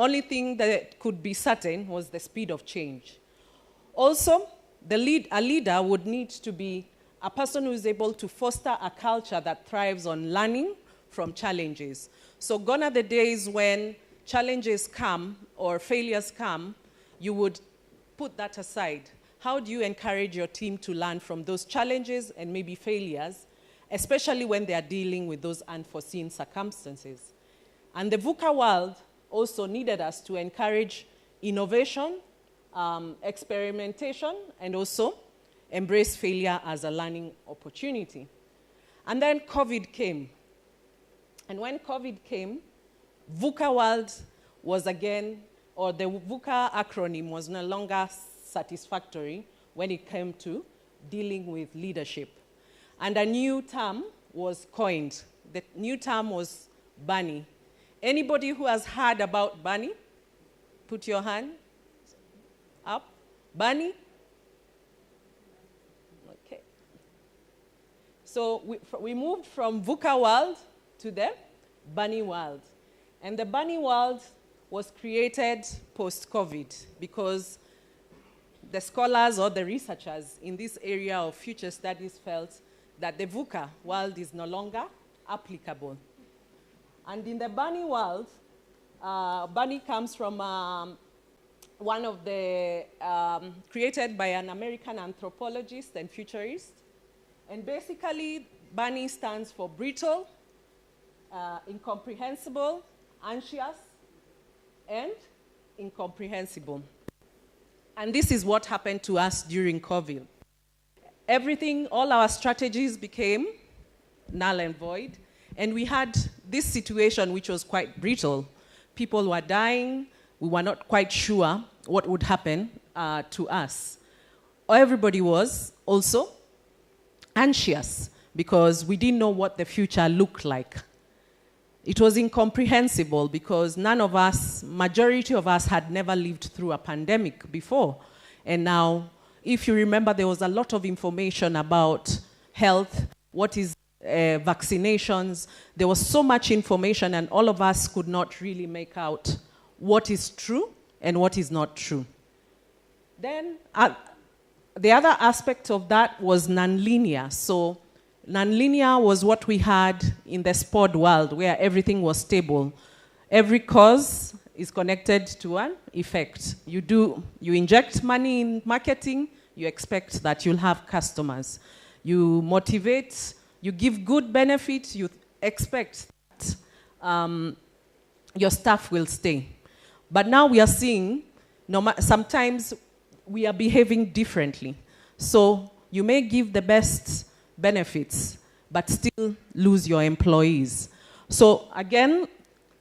only thing that could be certain was the speed of change. Also, a leader would need to be a person who is able to foster a culture that thrives on learning from challenges. So gone are the days when challenges come or failures come, you would put that aside. How do you encourage your team to learn from those challenges and maybe failures, especially when they are dealing with those unforeseen circumstances? And the VUCA world also needed us to encourage innovation, experimentation, and also embrace failure as a learning opportunity. And then COVID came. And when COVID came, VUCA world was again, or the VUCA acronym was no longer satisfactory when it came to dealing with leadership. And a new term was coined. The new term was BUNNY. Anybody who has heard about BUNNY? Put your hand up. BUNNY? Okay. So we moved from VUCA world to the BUNNY world. And the BUNNY world was created post-COVID because the scholars or the researchers in this area of future studies felt that the VUCA world is no longer applicable. And in the BUNNY world, BUNNY comes from one of the, created by an American anthropologist and futurist. And basically, BUNNY stands for brittle, incomprehensible, anxious, and incomprehensible. And this is what happened to us during COVID. Everything, all our strategies became null and void. And we had this situation which was quite brittle. People were dying. We were not quite sure what would happen to us. Everybody was also anxious because we didn't know what the future looked like. It was incomprehensible because none of us, majority of us, had never lived through a pandemic before. And now, if you remember, there was a lot of information about health, what is vaccinations. There was so much information, and all of us could not really make out what is true and what is not true. Then, the other aspect of that was nonlinear. So, nonlinear was what we had in the sport world, where everything was stable. Every cause is connected to an effect. You inject money in marketing, you expect that you'll have customers. You motivate, you give good benefit, you expect that your staff will stay. But now we are seeing, sometimes we are behaving differently. So you may give the best benefits, but still lose your employees. So again,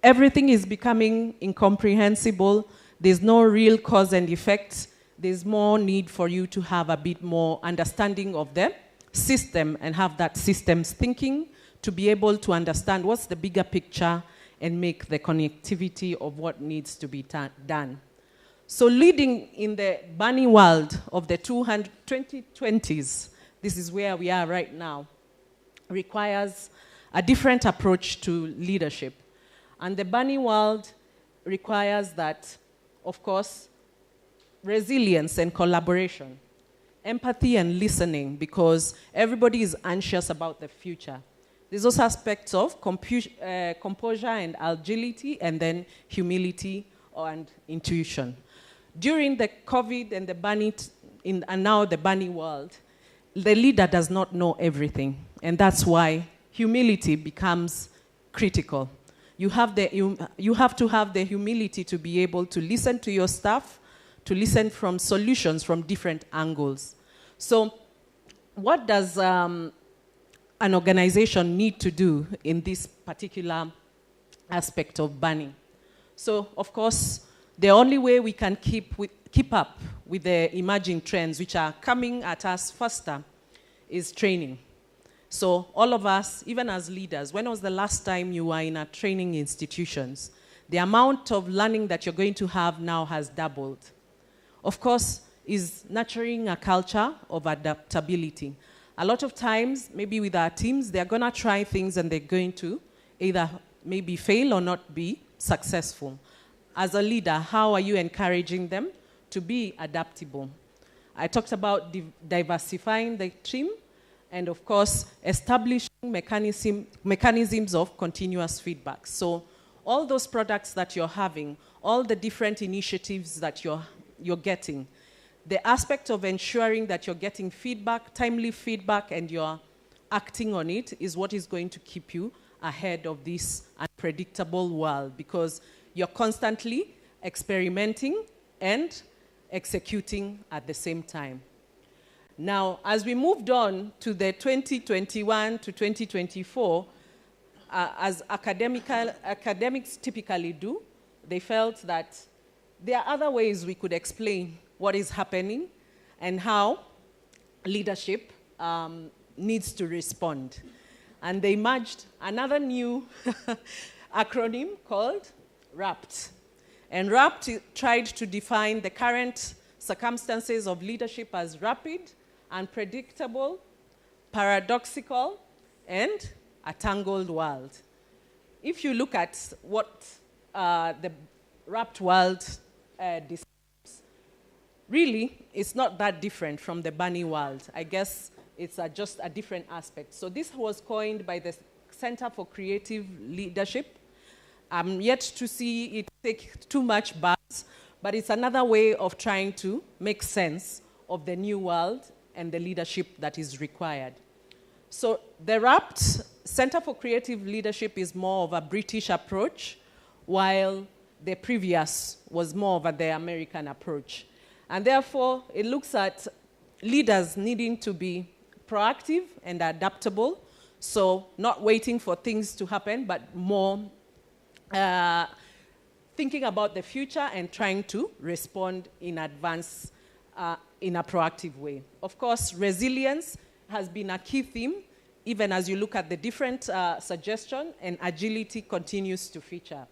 everything is becoming incomprehensible. There's no real cause and effect. There's more need for you to have a bit more understanding of the system and have that systems thinking to be able to understand what's the bigger picture and make the connectivity of what needs to be done. So leading in the BUNNY world of the 2020s, this is where we are right now, requires a different approach to leadership. And the BUNNY world requires that, of course, resilience and collaboration, empathy and listening, because everybody is anxious about the future. There's also aspects of composure and agility, and then humility and intuition. During the COVID and the BUNNY, and now the BUNNY world, the leader does not know everything, and that's why humility becomes critical. You have to have the humility to be able to listen to your staff, to listen from solutions from different angles. So what does an organization need to do in this particular aspect of BUNNY? So, of course, the only way we can keep up with the emerging trends which are coming at us faster is training. So all of us, even as leaders, when was the last time you were in a training institutions? The amount of learning that you're going to have now has doubled. Of course, is nurturing a culture of adaptability. A lot of times, maybe with our teams, they're going to try things and they're going to either maybe fail or not be successful. as a leader, how are you encouraging them to be adaptable? I talked about diversifying the team and, of course, establishing mechanisms of continuous feedback. So all those products that you're having, all the different initiatives that you're getting, the aspect of ensuring that you're getting feedback, timely feedback, and you're acting on it is what is going to keep you ahead of this unpredictable world, because you're constantly experimenting and executing at the same time. Now, as we moved on to the 2021 to 2024, as academics typically do, they felt that there are other ways we could explain what is happening and how leadership needs to respond. And they merged another new acronym called RAPT. And RAPT tried to define the current circumstances of leadership as rapid, unpredictable, paradoxical, and a tangled world. If you look at what the RAPT world describes, really, it's not that different from the bunny world. I guess it's just a different aspect. So this was coined by the Center for Creative Leadership. I'm yet to see it take too much buzz, but it's another way of trying to make sense of the new world and the leadership that is required. So the RAPT, Center for Creative Leadership, is more of a British approach, while the previous was more of the American approach. And therefore, it looks at leaders needing to be proactive and adaptable, so not waiting for things to happen, but more thinking about the future and trying to respond in advance in a proactive way. Of course, resilience has been a key theme, even as you look at the different suggestions, and agility continues to feature.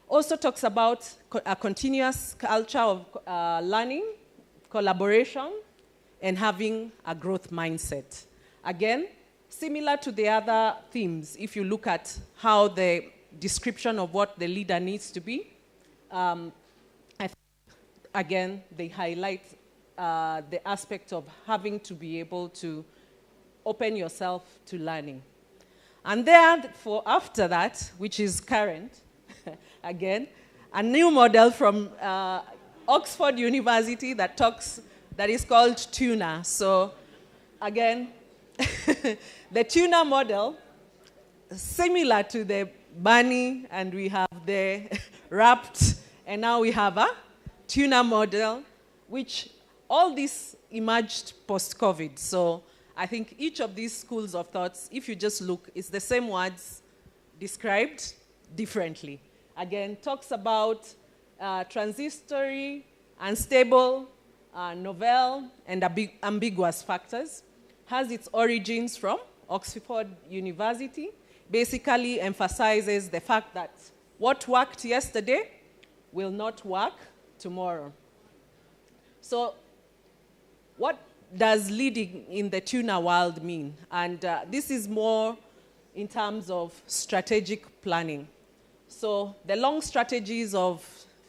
Also talks about a continuous culture of learning, collaboration, and having a growth mindset. Again, similar to the other themes, if you look at how the description of what the leader needs to be, I think, again, they highlight the aspect of having to be able to open yourself to learning. And therefore, after that, which is current, again, a new model from Oxford University that is called tuna. So again, the tuna model, similar to the bunny, and we have the RAPT, and now we have a tuna model, which all this emerged post-COVID. So I think each of these schools of thoughts, if you just look, it's the same words described differently. Again, talks about transitory, unstable, novel, and ambiguous factors. Has its origins from Oxford University. Basically emphasizes the fact that what worked yesterday will not work tomorrow. So what does leading in the tuna world mean? And this is more in terms of strategic planning. So the long strategies of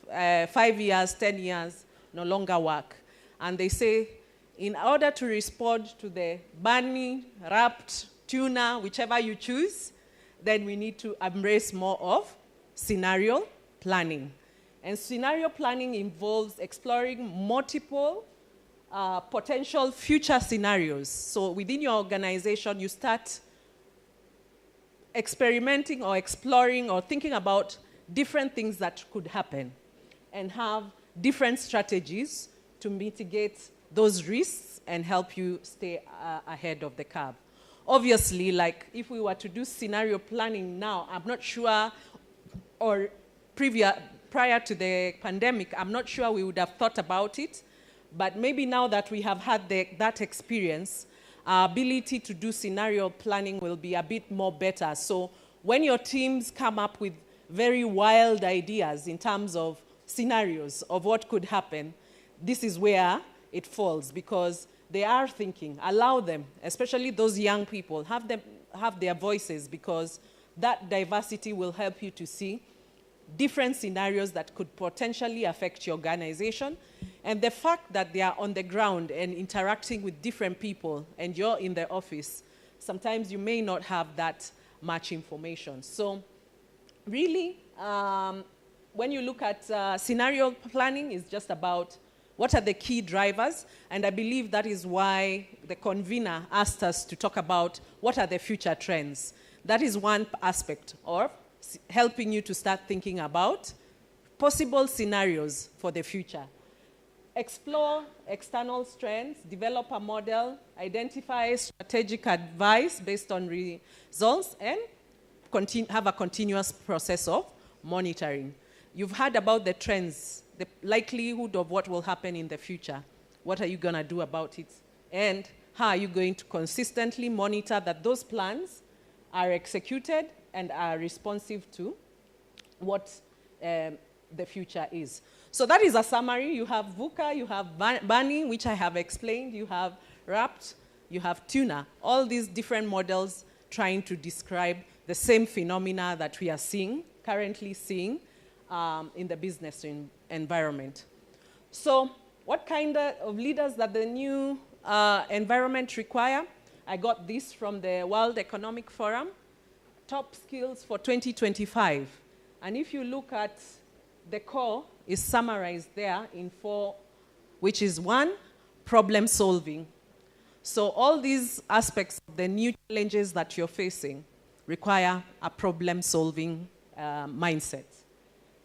5 years, 10 years no longer work. And they say, in order to respond to the bunny, RAPT, tuna, whichever you choose, then we need to embrace more of scenario planning. And scenario planning involves exploring multiple potential future scenarios. So within your organization, you start experimenting or exploring or thinking about different things that could happen and have different strategies to mitigate those risks and help you stay ahead of the curve. Obviously, like if we were to do scenario planning now, I'm not sure, or prior to the pandemic, I'm not sure we would have thought about it, but maybe now that we have had that experience, our ability to do scenario planning will be a bit more better. So when your teams come up with very wild ideas in terms of scenarios of what could happen, this is where it falls, because they are thinking. Allow them, especially those young people, have their voices, because that diversity will help you to see different scenarios that could potentially affect your organization. And the fact that they are on the ground and interacting with different people and you're in the office, sometimes you may not have that much information. So really, when you look at scenario planning, it's just about what are the key drivers, and I believe that is why the convener asked us to talk about what are the future trends. That is one aspect of helping you to start thinking about possible scenarios for the future. Explore external strengths, develop a model, identify strategic advice based on results, and have a continuous process of monitoring. You've heard about the trends, the likelihood of what will happen in the future. What are you going to do about it? And how are you going to consistently monitor that those plans are executed and are responsive to what the future is? So that is a summary. You have VUCA, you have Bunny, which I have explained, you have RAPT, you have Tuna. All these different models trying to describe the same phenomena that we are currently seeing in the business environment. So what kind of leaders that the new environment require? I got this from the World Economic Forum, top skills for 2025. And if you look at the core, is summarized there in 4, which is 1, problem solving. So all these aspects of the new challenges that you're facing require a problem solving mindset.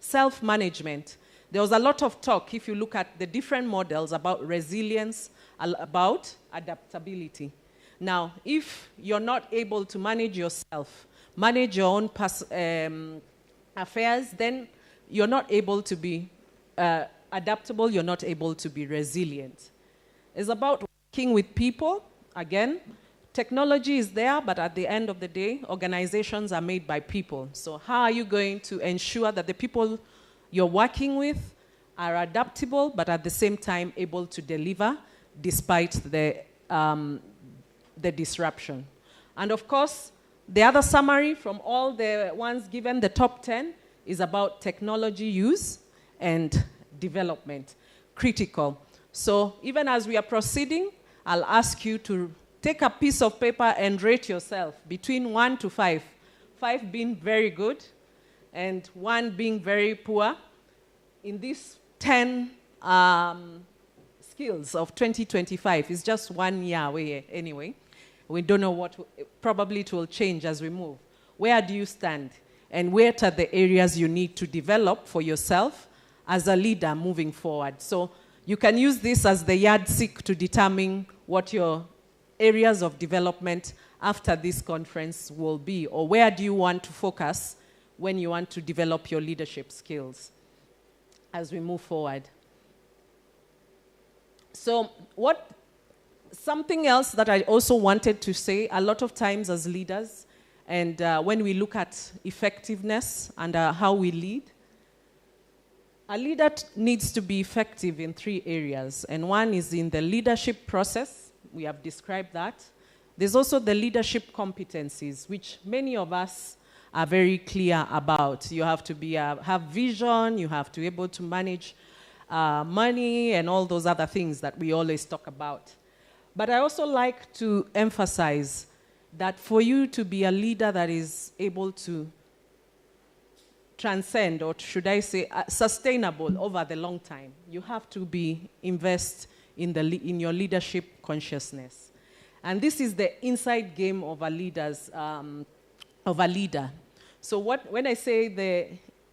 Self-management. There was a lot of talk, if you look at the different models, about resilience, about adaptability. Now, if you're not able to manage yourself, manage your own affairs, then you're not able to be adaptable, you're not able to be resilient. It's about working with people. Again, technology is there, but at the end of the day, organizations are made by people. So how are you going to ensure that the people you're working with are adaptable, but at the same time able to deliver despite the disruption? And of course, the other summary from all the ones given, the top 10, is about technology use and development, critical. So even as we are proceeding, I'll ask you to take a piece of paper and rate yourself between 1 to 5. 5 being very good and 1 being very poor. In these 10 skills of 2025, it's just 1 year away anyway. We don't know what, probably it will change as we move. Where do you stand? And where are the areas you need to develop for yourself as a leader moving forward? So you can use this as the yardstick to determine what your areas of development after this conference will be, or where do you want to focus when you want to develop your leadership skills as we move forward. So something else that I also wanted to say, a lot of times as leaders, and when we look at effectiveness and how we lead, a leader needs to be effective in 3 areas. And one is in the leadership process. We have described that. There's also the leadership competencies, which many of us are very clear about. You have to have vision, you have to be able to manage money and all those other things that we always talk about. But I also like to emphasize that for you to be a leader that is able to transcend, or should I say sustainable over the long time, you have to invest in your leadership consciousness. And this is the inside game of a leader. So when I say the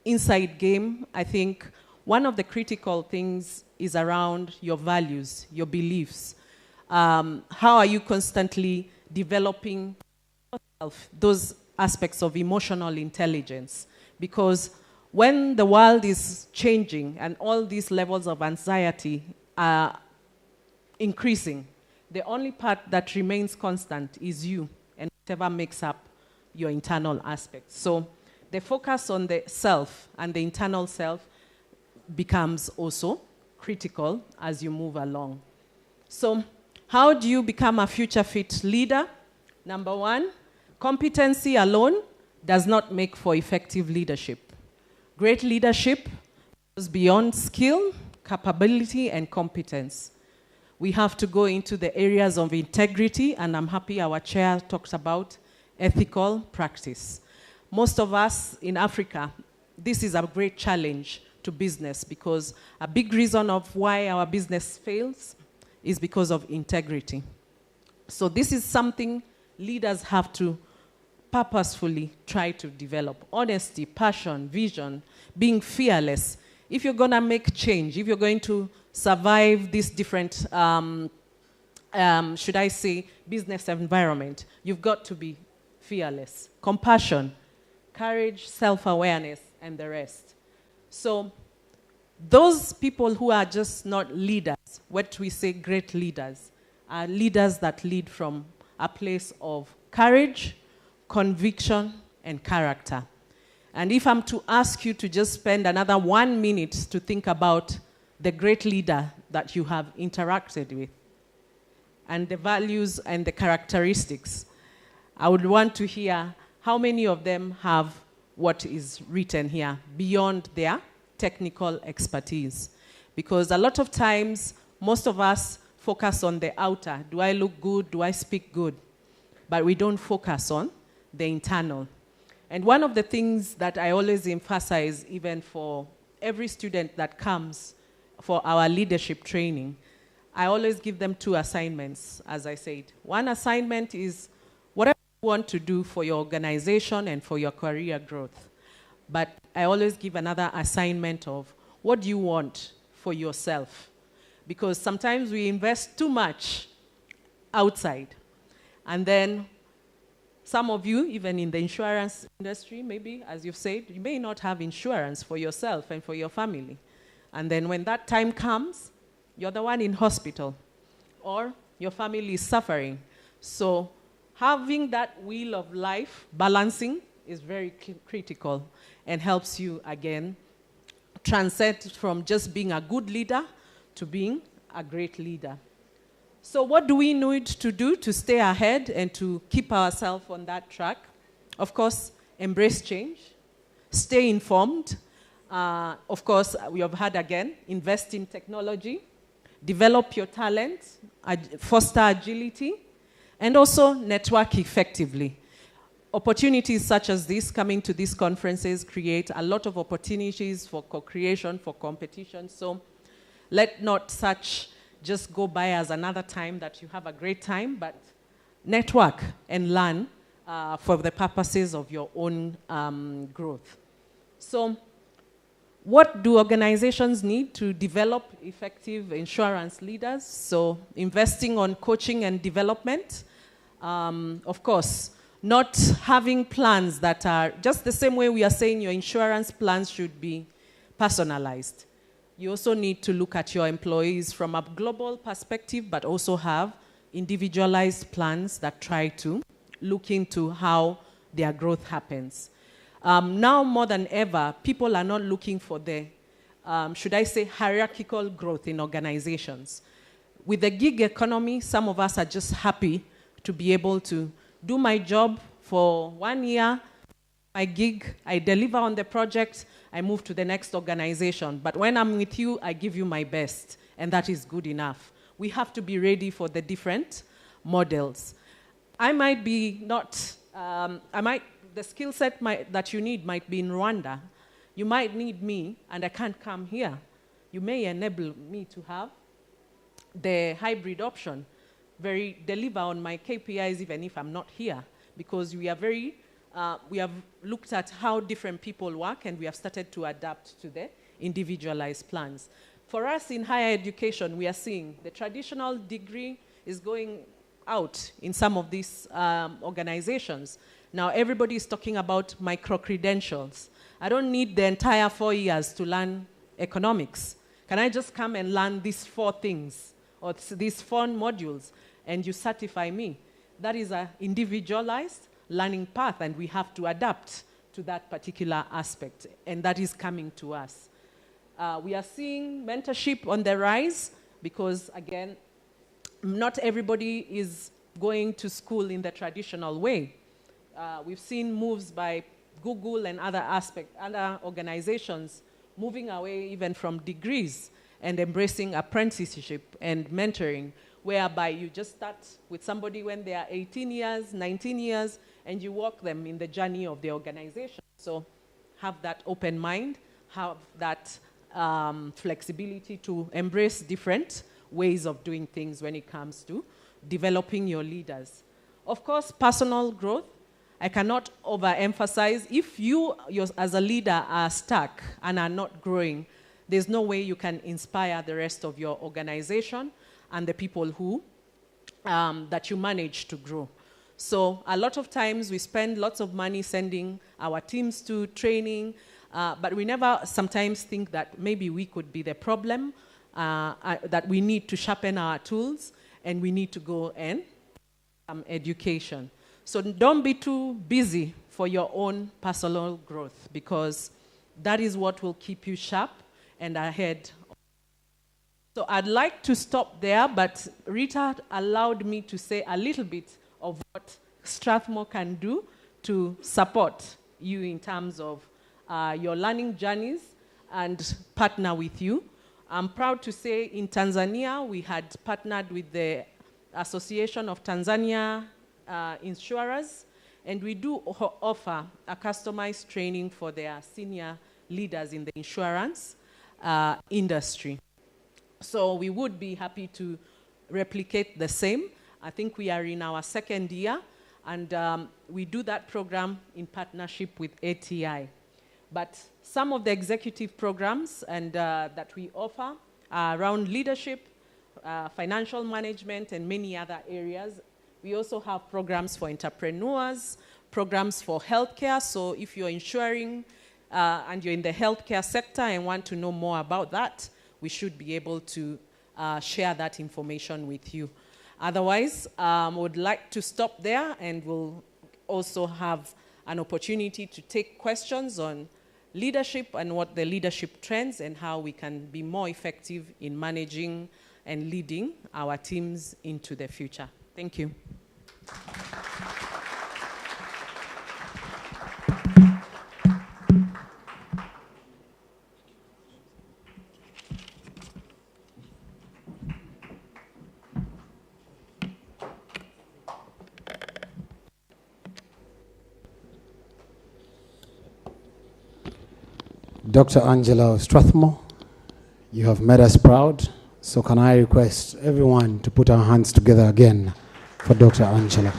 inside game, I think one of the critical things is around your values, your beliefs. How are you constantly developing yourself, those aspects of emotional intelligence? Because when the world is changing and all these levels of anxiety are increasing, the only part that remains constant is you and whatever makes up your internal aspects. So the focus on the self and the internal self becomes also critical as you move along. So how do you become a future fit leader? Number 1, competency alone does not make for effective leadership. Great leadership goes beyond skill, capability, and competence. We have to go into the areas of integrity, and I'm happy our chair talks about ethical practice. Most of us in Africa, this is a great challenge to business because a big reason of why our business fails is because of integrity. So this is something leaders have to purposefully try to develop. Honesty, passion, vision, being fearless. If you're going to make change, if you're going to survive this different, should I say, business environment, you've got to be fearless. Compassion, courage, self-awareness, and the rest. So those people who are just not leaders, what we say great leaders, are leaders that lead from a place of courage, conviction, and character. And if I'm to ask you to just spend another 1 minute to think about the great leader that you have interacted with and the values and the characteristics, I would want to hear how many of them have what is written here beyond their technical expertise. Because a lot of times, most of us focus on the outer. Do I look good? Do I speak good? But we don't focus on the internal. And one of the things that I always emphasize, even for every student that comes for our leadership training, I always give them 2 assignments, as I said. One assignment is whatever you want to do for your organization and for your career growth. But I always give another assignment of what do you want for yourself? Because sometimes we invest too much outside. And then some of you, even in the insurance industry, maybe, as you've said, you may not have insurance for yourself and for your family. And then when that time comes, you're the one in hospital, or your family is suffering. So having that wheel of life balancing is very critical and helps you, again, transcend from just being a good leader to being a great leader. So what do we need to do to stay ahead and to keep ourselves on that track? Of course, embrace change, stay informed. Of course, we have had, again, invest in technology, develop your talent, foster agility, and also network effectively. Opportunities such as this, coming to these conferences, create a lot of opportunities for co-creation, for competition. So let not such just go by as another time that you have a great time, but network and learn for the purposes of your own growth. So what do organizations need to develop effective insurance leaders? So investing on coaching and development. Of course, not having plans that are just the same way we are saying your insurance plans should be personalized. You also need to look at your employees from a global perspective, but also have individualized plans that try to look into how their growth happens. Now more than ever, people are not looking for the, should I say, hierarchical growth in organizations. With the gig economy, some of us are just happy to be able to do my job for 1 year, my gig, I deliver on the project, I move to the next organization. But when I'm with you, I give you my best, and that is good enough. We have to be ready for the different models. I might be not, the skill set that you need might be in Rwanda. You might need me, and I can't come here. You may enable me to have the hybrid option, deliver on my KPIs even if I'm not here, because we have looked at how different people work, and we have started to adapt to the individualized plans. For us in higher education, we are seeing the traditional degree is going out in some of these organizations. Now everybody is talking about micro-credentials. I don't need the entire 4 years to learn economics. Can I just come and learn these 4 things, or these 4 modules, and you certify me? That is an individualized learning path, and we have to adapt to that particular aspect, and that is coming to us. We are seeing mentorship on the rise because, again, not everybody is going to school in the traditional way. We've seen moves by Google and other organizations moving away even from degrees and embracing apprenticeship and mentoring, whereby you just start with somebody when they are 18 years, 19 years, and you walk them in the journey of the organization. So have that open mind, have that flexibility to embrace different ways of doing things when it comes to developing your leaders. Of course, personal growth. I cannot overemphasize. If you as a leader are stuck and are not growing, there's no way you can inspire the rest of your organization and the people who that you manage to grow. So a lot of times we spend lots of money sending our teams to training, but we never sometimes think that maybe we could be the problem, that we need to sharpen our tools and we need to go and education. So don't be too busy for your own personal growth, because that is what will keep you sharp and ahead. So I'd like to stop there, but Rita allowed me to say a little bit of what Strathmore can do to support you in terms of your learning journeys and partner with you. I'm proud to say in Tanzania, we had partnered with the Association of Tanzania Insurers, and we do offer a customized training for their senior leaders in the insurance industry. So we would be happy to replicate the same. I think we are in our second year, and we do that program in partnership with ATI. But some of the executive programs that we offer are around leadership, financial management, and many other areas. We also have programs for entrepreneurs, programs for healthcare. So if you're insuring and you're in the healthcare sector and want to know more about that, we should be able to share that information with you. Otherwise, I would like to stop there, and we'll also have an opportunity to take questions on leadership and what the leadership trends and how we can be more effective in managing and leading our teams into the future. Thank you. Dr. Angela Strathmore, you have made us proud. So can I request everyone to put our hands together again for Dr. Angela.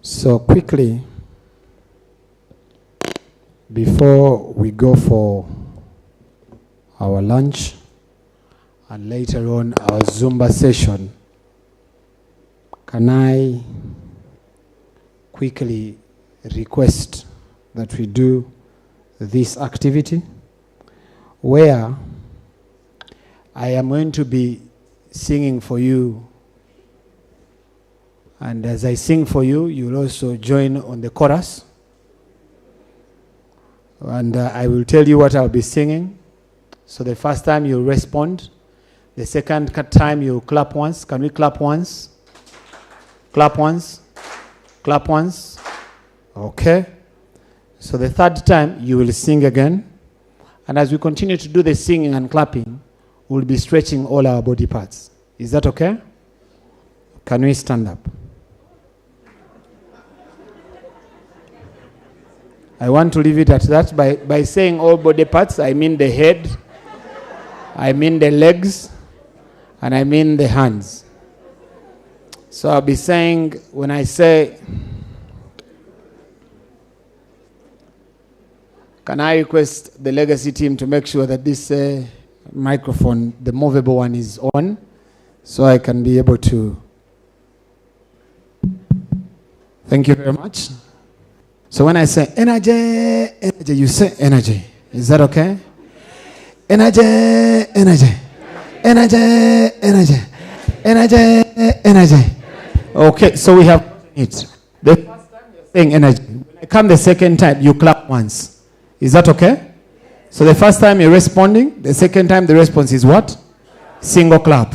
So quickly, before we go for our lunch and later on our Zumba session, can I quickly request that we do this activity where I am going to be singing for you, and as I sing for you, you'll also join on the chorus, and I will tell you what I'll be singing. So the first time you'll respond, the second time you'll clap once. Can we clap once? Clap once. Clap once. Okay. So the third time, you will sing again. And as we continue to do the singing and clapping, we'll be stretching all our body parts. Is that okay? Can we stand up? I want to leave it at that. By saying all body parts, I mean the head, I mean the legs, and I mean the hands. So I'll be saying, when I say, can I request the legacy team to make sure that this microphone, the movable one, is on, so I can be able to. Thank you very much. So when I say energy, energy, you say energy. Is that okay? Energy, energy, energy, energy, energy, energy. Okay, so we have it. The first time you're saying energy. When I come the second time, you clap once. Is that okay? So the first time you're responding, the second time the response is what? Single clap.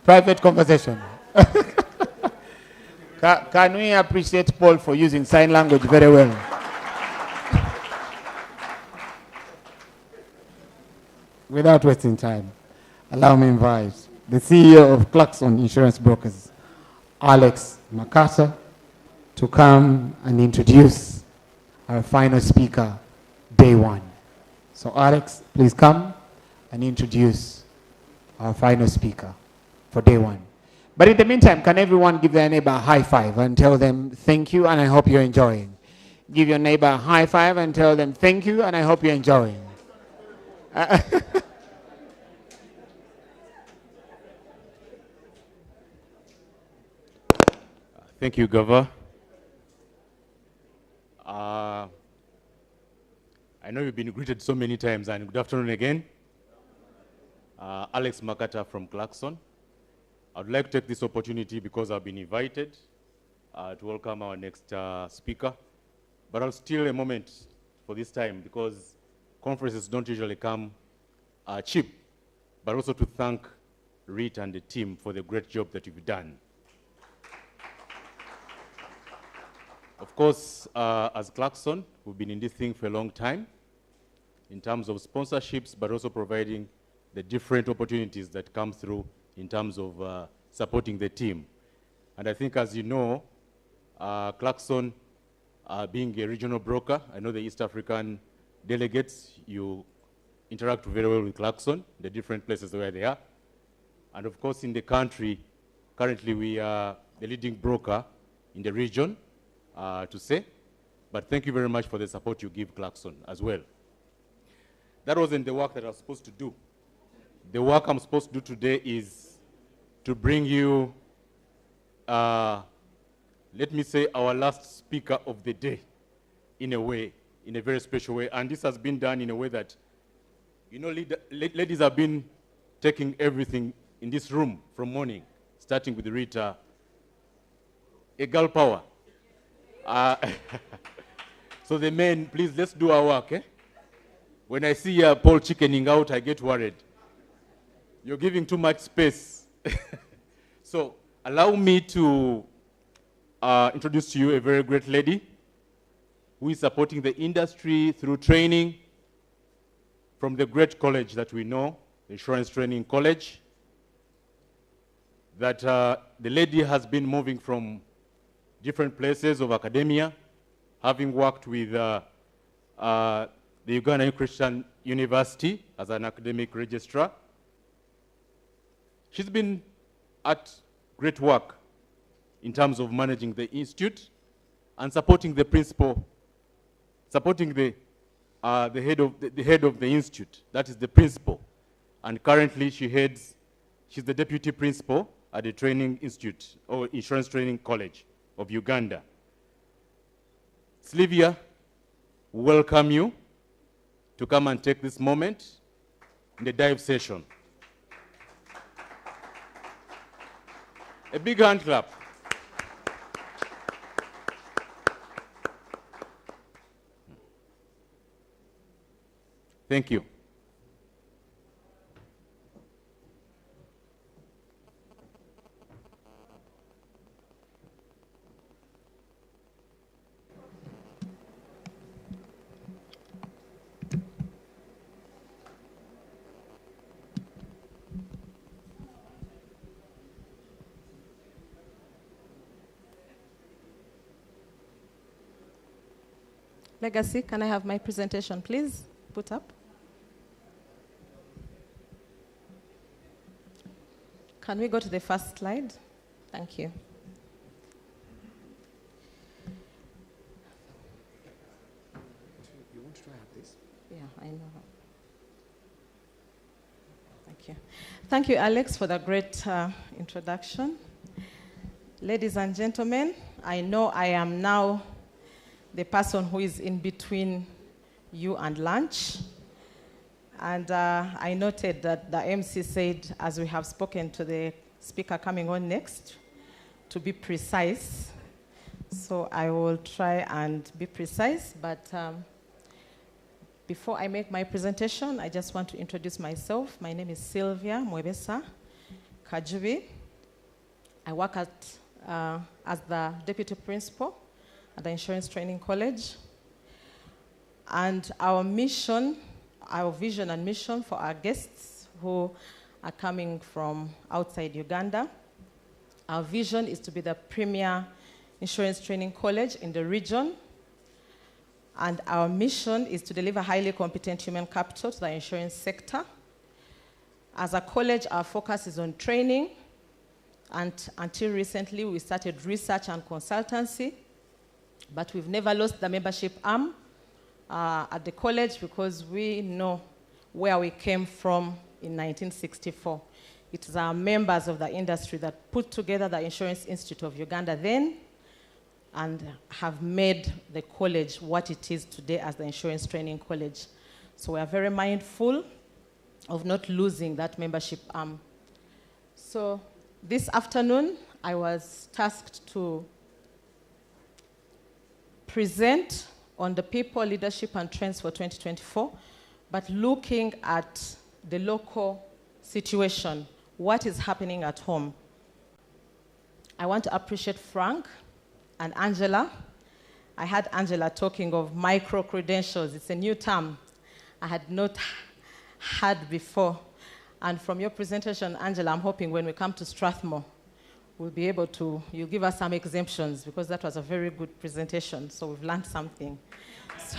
Private conversation. Can we appreciate Paul for using sign language very well? Without wasting time, allow me to invite the CEO of Clarkson Insurance Brokers, Alex Makata, to come and introduce our final speaker, day one. So Alex, please come and introduce our final speaker for day one. But in the meantime, can everyone give their neighbor a high five and tell them thank you and I hope you're enjoying? Give your neighbor a high five and tell them thank you and I hope you're enjoying. Thank you, Gava. I know you've been greeted so many times, and good afternoon again. Alex Makata from Clarkson. I'd like to take this opportunity because I've been invited to welcome our next speaker. But I'll steal a moment for this time because conferences don't usually come cheap, but also to thank Rit and the team for the great job that you've done. Of course, as Clarkson, we've been in this thing for a long time in terms of sponsorships, but also providing the different opportunities that come through in terms of supporting the team. And I think, as you know, Clarkson, being a regional broker, I know the East African delegates, you interact very well with Clarkson, the different places where they are. And of course, in the country, currently we are the leading broker in the region, to say, but thank you very much for the support you give Clarkson as well. That wasn't the work that I was supposed to do. The work I'm supposed to do today is to bring you, let me say, our last speaker of the day, in a way, in a very special way. And this has been done in a way that, you know, ladies have been taking everything in this room from morning, starting with Rita, a girl power. So the men, please, let's do our work. Eh? When I see Paul chickening out, I get worried. You're giving too much space. So allow me to introduce to you a very great lady who is supporting the industry through training from the great college that we know, the Insurance Training College, that the lady has been moving from different places of academia, having worked with the Uganda Christian University as an academic registrar. She's been at great work in terms of managing the institute and supporting the principal, supporting the head of the institute, that is the principal. And currently she's the deputy principal at the Training Institute or Insurance Training College of Uganda. Sylvia, welcome you to come and take this moment in the dive session. A big hand clap. Thank you. Legacy, can I have my presentation, please? Put up. Can we go to the first slide? Thank you. You want to try out this? Yeah, I know. Thank you. Thank you, Alex, for the great introduction. Ladies and gentlemen, I know I am now the person who is in between you and lunch. And I noted that the MC said, as we have spoken to the speaker coming on next, to be precise. So I will try and be precise, but before I make my presentation, I just want to introduce myself. My name is Sylvia Mwebesa, Kajubi. I work as the deputy principal at the Insurance Training College. And our mission, our vision and mission for our guests who are coming from outside Uganda, our vision is to be the premier insurance training college in the region. And our mission is to deliver highly competent human capital to the insurance sector. As a college, our focus is on training. And until recently, we started research and consultancy. But we've never lost the membership arm at the college because we know where we came from in 1964. It is our members of the industry that put together the Insurance Institute of Uganda then and have made the college what it is today as the Insurance Training College. So we are very mindful of not losing that membership arm. So this afternoon, I was tasked to present on the people, leadership, and trends for 2024, but looking at the local situation, what is happening at home. I want to appreciate Frank and Angela. I had Angela talking of micro-credentials. It's a new term I had not heard before. And from your presentation, Angela, I'm hoping when we come to Strathmore, we'll be able to, you'll give us some exemptions because that was a very good presentation, so we've learned something. So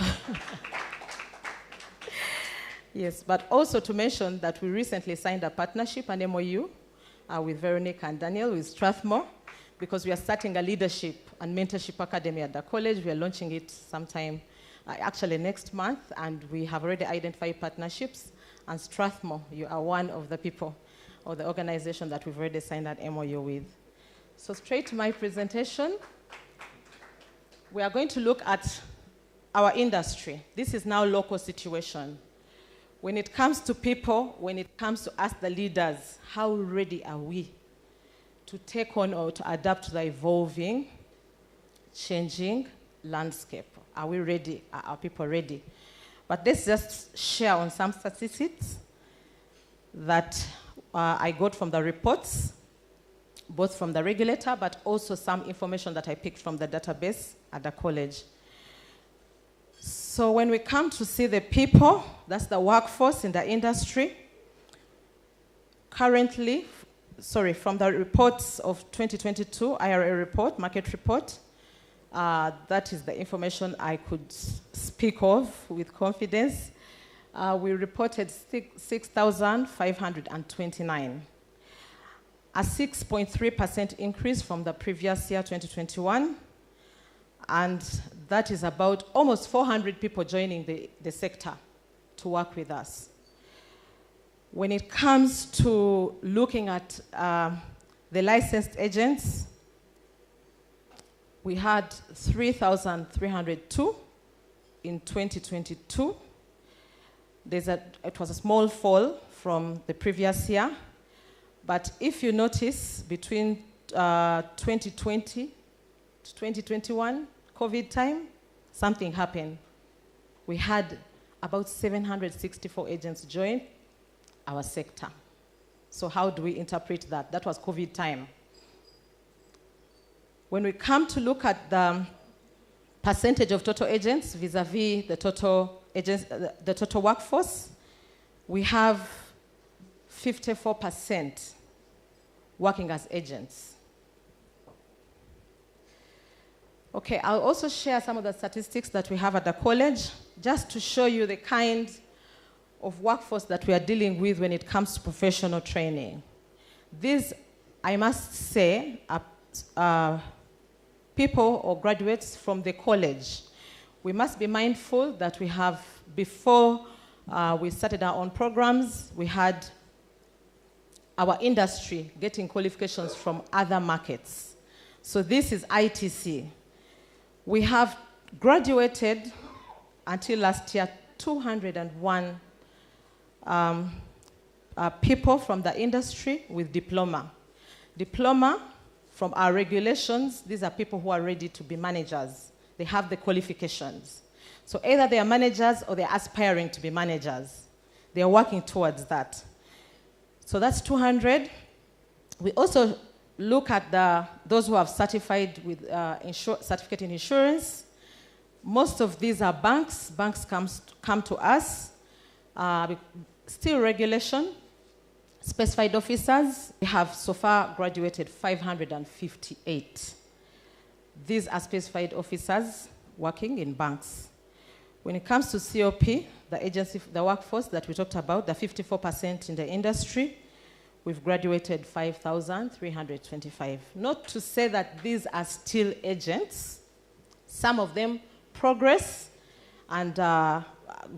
yes, but also to mention that we recently signed a partnership, an MOU, with Veronica and Daniel with Strathmore, because we are starting a leadership and mentorship academy at the college. We are launching it sometime, actually next month, and we have already identified partnerships. And Strathmore, you are one of the people or the organization that we've already signed that MOU with. So straight to my presentation, we are going to look at our industry. This is now local situation. When it comes to people, when it comes to us, the leaders, how ready are we to take on or to adapt to the evolving, changing landscape? Are we ready? Are our people ready? But let's just share on some statistics that I got from the reports, both from the regulator, but also some information that I picked from the database at the college. So when we come to see the people, that's the workforce in the industry, currently, from the reports of 2022, IRA report, market report, that is the information I could speak of with confidence. We reported 6,529, a 6.3% increase from the previous year, 2021. And that is about almost 400 people joining the sector to work with us. When it comes to looking at the licensed agents, we had 3,302 in 2022. It was a small fall from the previous year. But if you notice, between 2020 to 2021, COVID time, something happened. We had about 764 agents join our sector. So how do we interpret that? That was COVID time. When we come to look at the percentage of total agents vis-a-vis the total agents, the total workforce, we have 54% working as agents. Okay, I'll also share some of the statistics that we have at the college, just to show you the kind of workforce that we are dealing with when it comes to professional training. These, I must say, are people or graduates from the college. We must be mindful that we have, before we started our own programs, we had our industry getting qualifications from other markets. So this is ITC. We have graduated, until last year, 201 people from the industry with diploma. Diploma, from our regulations, these are people who are ready to be managers. They have the qualifications. So either they are managers or they're aspiring to be managers. They are working towards that. So that's 200. We also look at those who have certified with certificate in insurance. Most of these are banks. Banks come to us. Still regulation. Specified officers, we have so far graduated 558. These are specified officers working in banks. When it comes to COP, the agency, the workforce that we talked about, the 54% in the industry, we've graduated 5,325. Not to say that these are still agents. Some of them progress and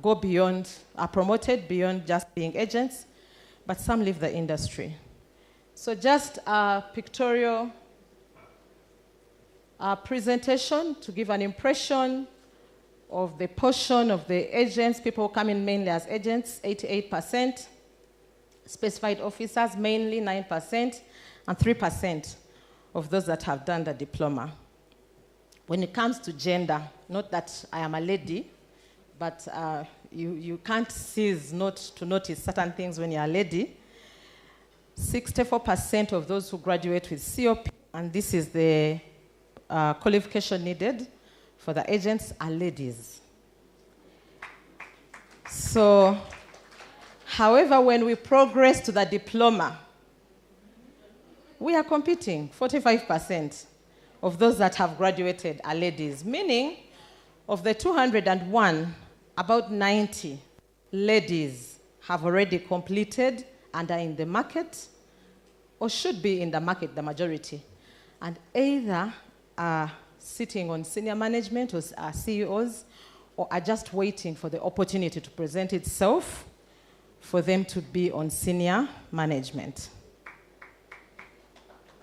go beyond, are promoted beyond just being agents, but some leave the industry. So just a pictorial presentation to give an impression of the portion of the agents, people coming mainly as agents, 88%, specified officers, mainly 9%, and 3% of those that have done the diploma. When it comes to gender, not that I am a lady, but you can't cease not to notice certain things when you're a lady. 64% of those who graduate with COP, and this is the qualification needed for the agents, are ladies. So, however, when we progress to the diploma, we are competing. 45% of those that have graduated are ladies, meaning of the 201, about 90 ladies have already completed and are in the market, or should be in the market, the majority, and either are sitting on senior management or are CEOs, or are just waiting for the opportunity to present itself for them to be on senior management.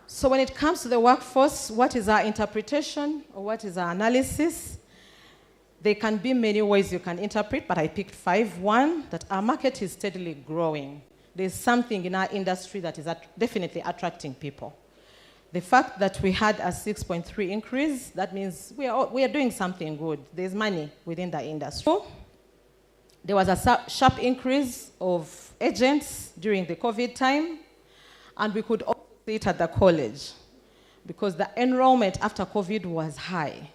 So when it comes to the workforce, what is our interpretation or what is our analysis? There can be many ways you can interpret, but I picked 5. One, that our market is steadily growing. There's something in our industry that is definitely attracting people. The fact that we had a 6.3 increase, that means we are doing something good. There's money within the industry. There was a sharp increase of agents during the COVID time, and we could also see it at the college because the enrollment after COVID was high.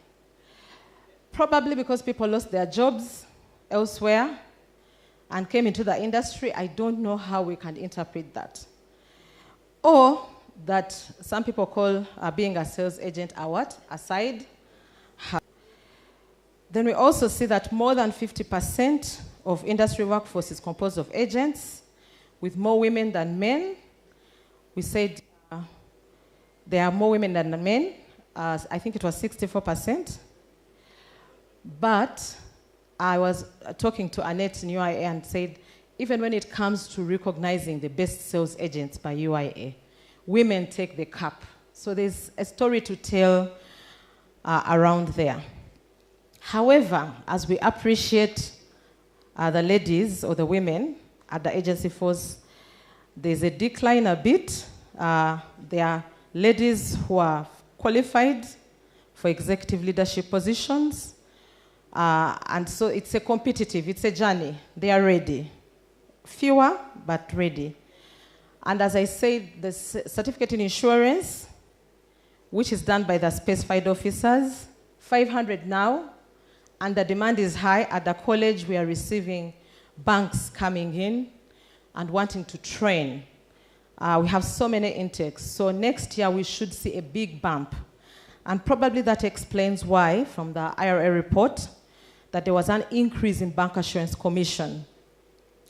Probably because people lost their jobs elsewhere and came into the industry. I don't know how we can interpret that. Or that some people call being a sales agent a what? A side. Then we also see that more than 50% of industry workforce is composed of agents, with more women than men. We said there are more women than men. I think it was 64%. But I was talking to Annette in UIA and said, even when it comes to recognizing the best sales agents by UIA, women take the cup. So there's a story to tell around there. However, as we appreciate the ladies or the women at the agency force, there's a decline a bit. There are ladies who are qualified for executive leadership positions. And so it's a competitive, it's a journey. They are ready. Fewer, but ready. And as I said, the certificate in insurance, which is done by the specified officers, 500 now, and the demand is high. At the college, we are receiving banks coming in and wanting to train. We have so many intakes. So next year, we should see a big bump. And probably that explains why, from the IRA report, that there was an increase in bank assurance commission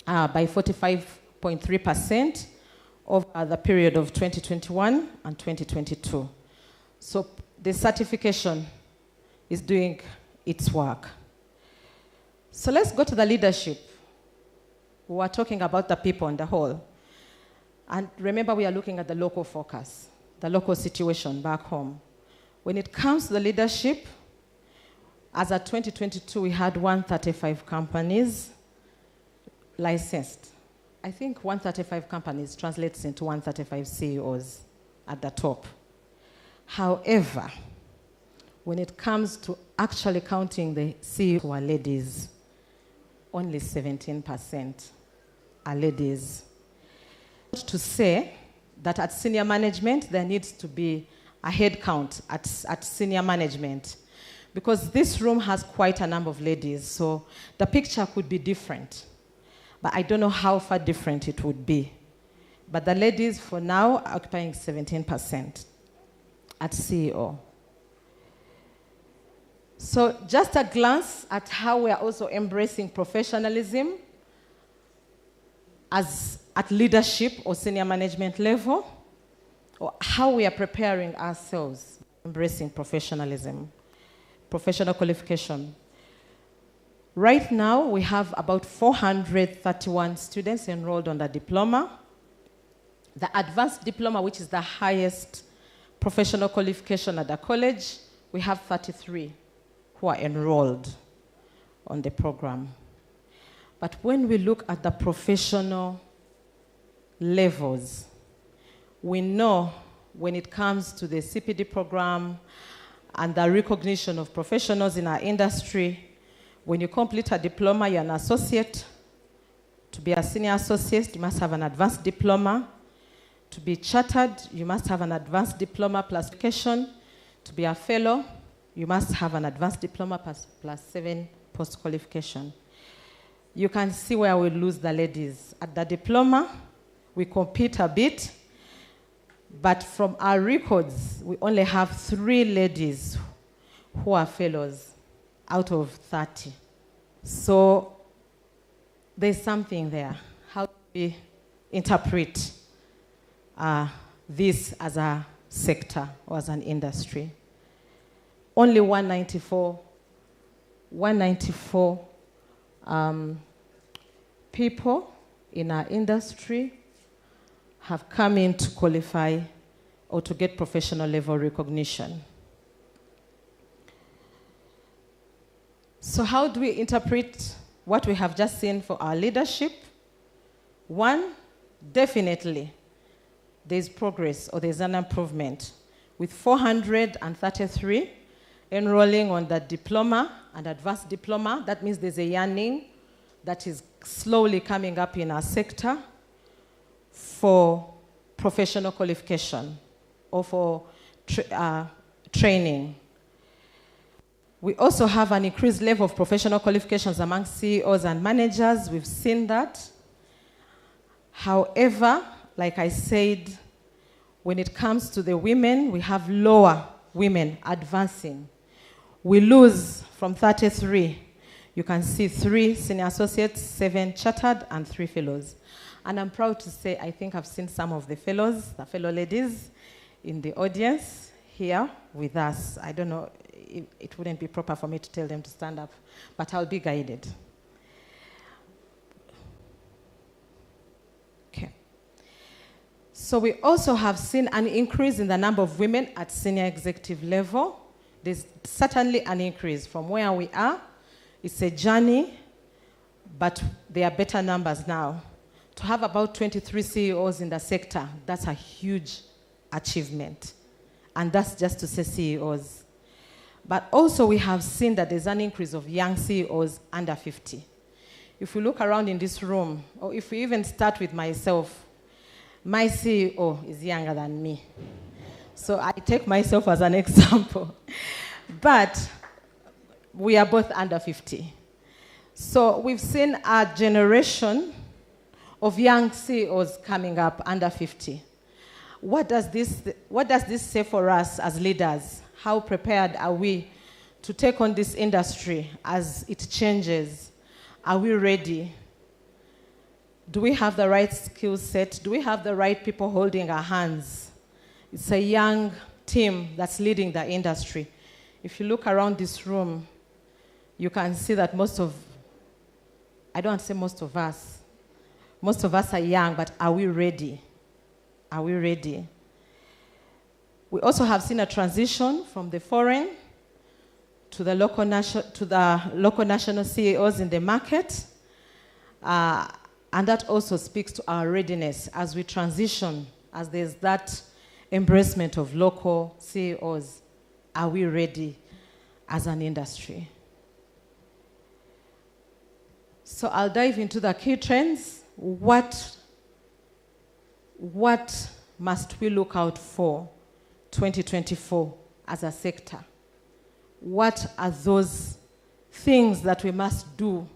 by 45.3% over the period of 2021 and 2022. So the certification is doing its work. So let's go to the leadership. We are talking about the people on the whole. And remember, we are looking at the local focus, the local situation back home. When it comes to the leadership, as of 2022, we had 135 companies licensed. I think 135 companies translates into 135 CEOs at the top. However, when it comes to actually counting the CEOs who are ladies, only 17% are ladies. To say that at senior management, there needs to be a head count at senior management. Because this room has quite a number of ladies, so the picture could be different. But I don't know how far different it would be. But the ladies, for now, are occupying 17% at CEO. So just a glance at how we are also embracing professionalism as at leadership or senior management level, or how we are preparing ourselves, embracing professionalism, professional qualification. Right now, we have about 431 students enrolled on the diploma. The advanced diploma, which is the highest professional qualification at the college, we have 33 who are enrolled on the program. But when we look at the professional levels, we know when it comes to the CPD program and the recognition of professionals in our industry, when you complete a diploma, you're an associate. To be a senior associate, you must have an advanced diploma. To be chartered, you must have an advanced diploma plus education. To be a fellow, you must have an advanced diploma plus 7 post-qualification. You can see where we lose the ladies. At the diploma, we compete a bit, but from our records, we only have 3 ladies who are fellows out of 30. So there's something there. How do we interpret this as a sector or as an industry? Only 194 people in our industry have come in to qualify or to get professional level recognition. So how do we interpret what we have just seen for our leadership? One, definitely, there's progress or there's an improvement. With 433 enrolling on the diploma and advanced diploma, that means there's a yearning that is slowly coming up in our sector for professional qualification or for training. We also have an increased level of professional qualifications among CEOs and managers. We've seen that. However, like I said, when it comes to the women, we have lower women advancing. We lose from 33. You can see 3 senior associates, 7 chartered, and 3 fellows. And I'm proud to say I think I've seen some of the fellows, the fellow ladies, in the audience here with us. I don't know, it wouldn't be proper for me to tell them to stand up, but I'll be guided. Okay. So we also have seen an increase in the number of women at senior executive level. There's certainly an increase from where we are. It's a journey, but there are better numbers now. To have about 23 CEOs in the sector, that's a huge achievement. And that's just to say CEOs. But also we have seen that there's an increase of young CEOs under 50. If we look around in this room, or if we even start with myself, my CEO is younger than me. So I take myself as an example. But we are both under 50. So we've seen a generation of young CEOs coming up under 50. What does this say for us as leaders? How prepared are we to take on this industry as it changes? Are we ready? Do we have the right skill set? Do we have the right people holding our hands? It's a young team that's leading the industry. If you look around this room, you can see that I don't want to say most of us are young, but are we ready? Are we ready? We also have seen a transition from the foreign to the local national CEOs in the market. And that also speaks to our readiness as we transition, as there's that embracement of local CEOs. Are we ready as an industry? So I'll dive into the key trends. What must we look out for 2024 as a sector? What are those things that we must do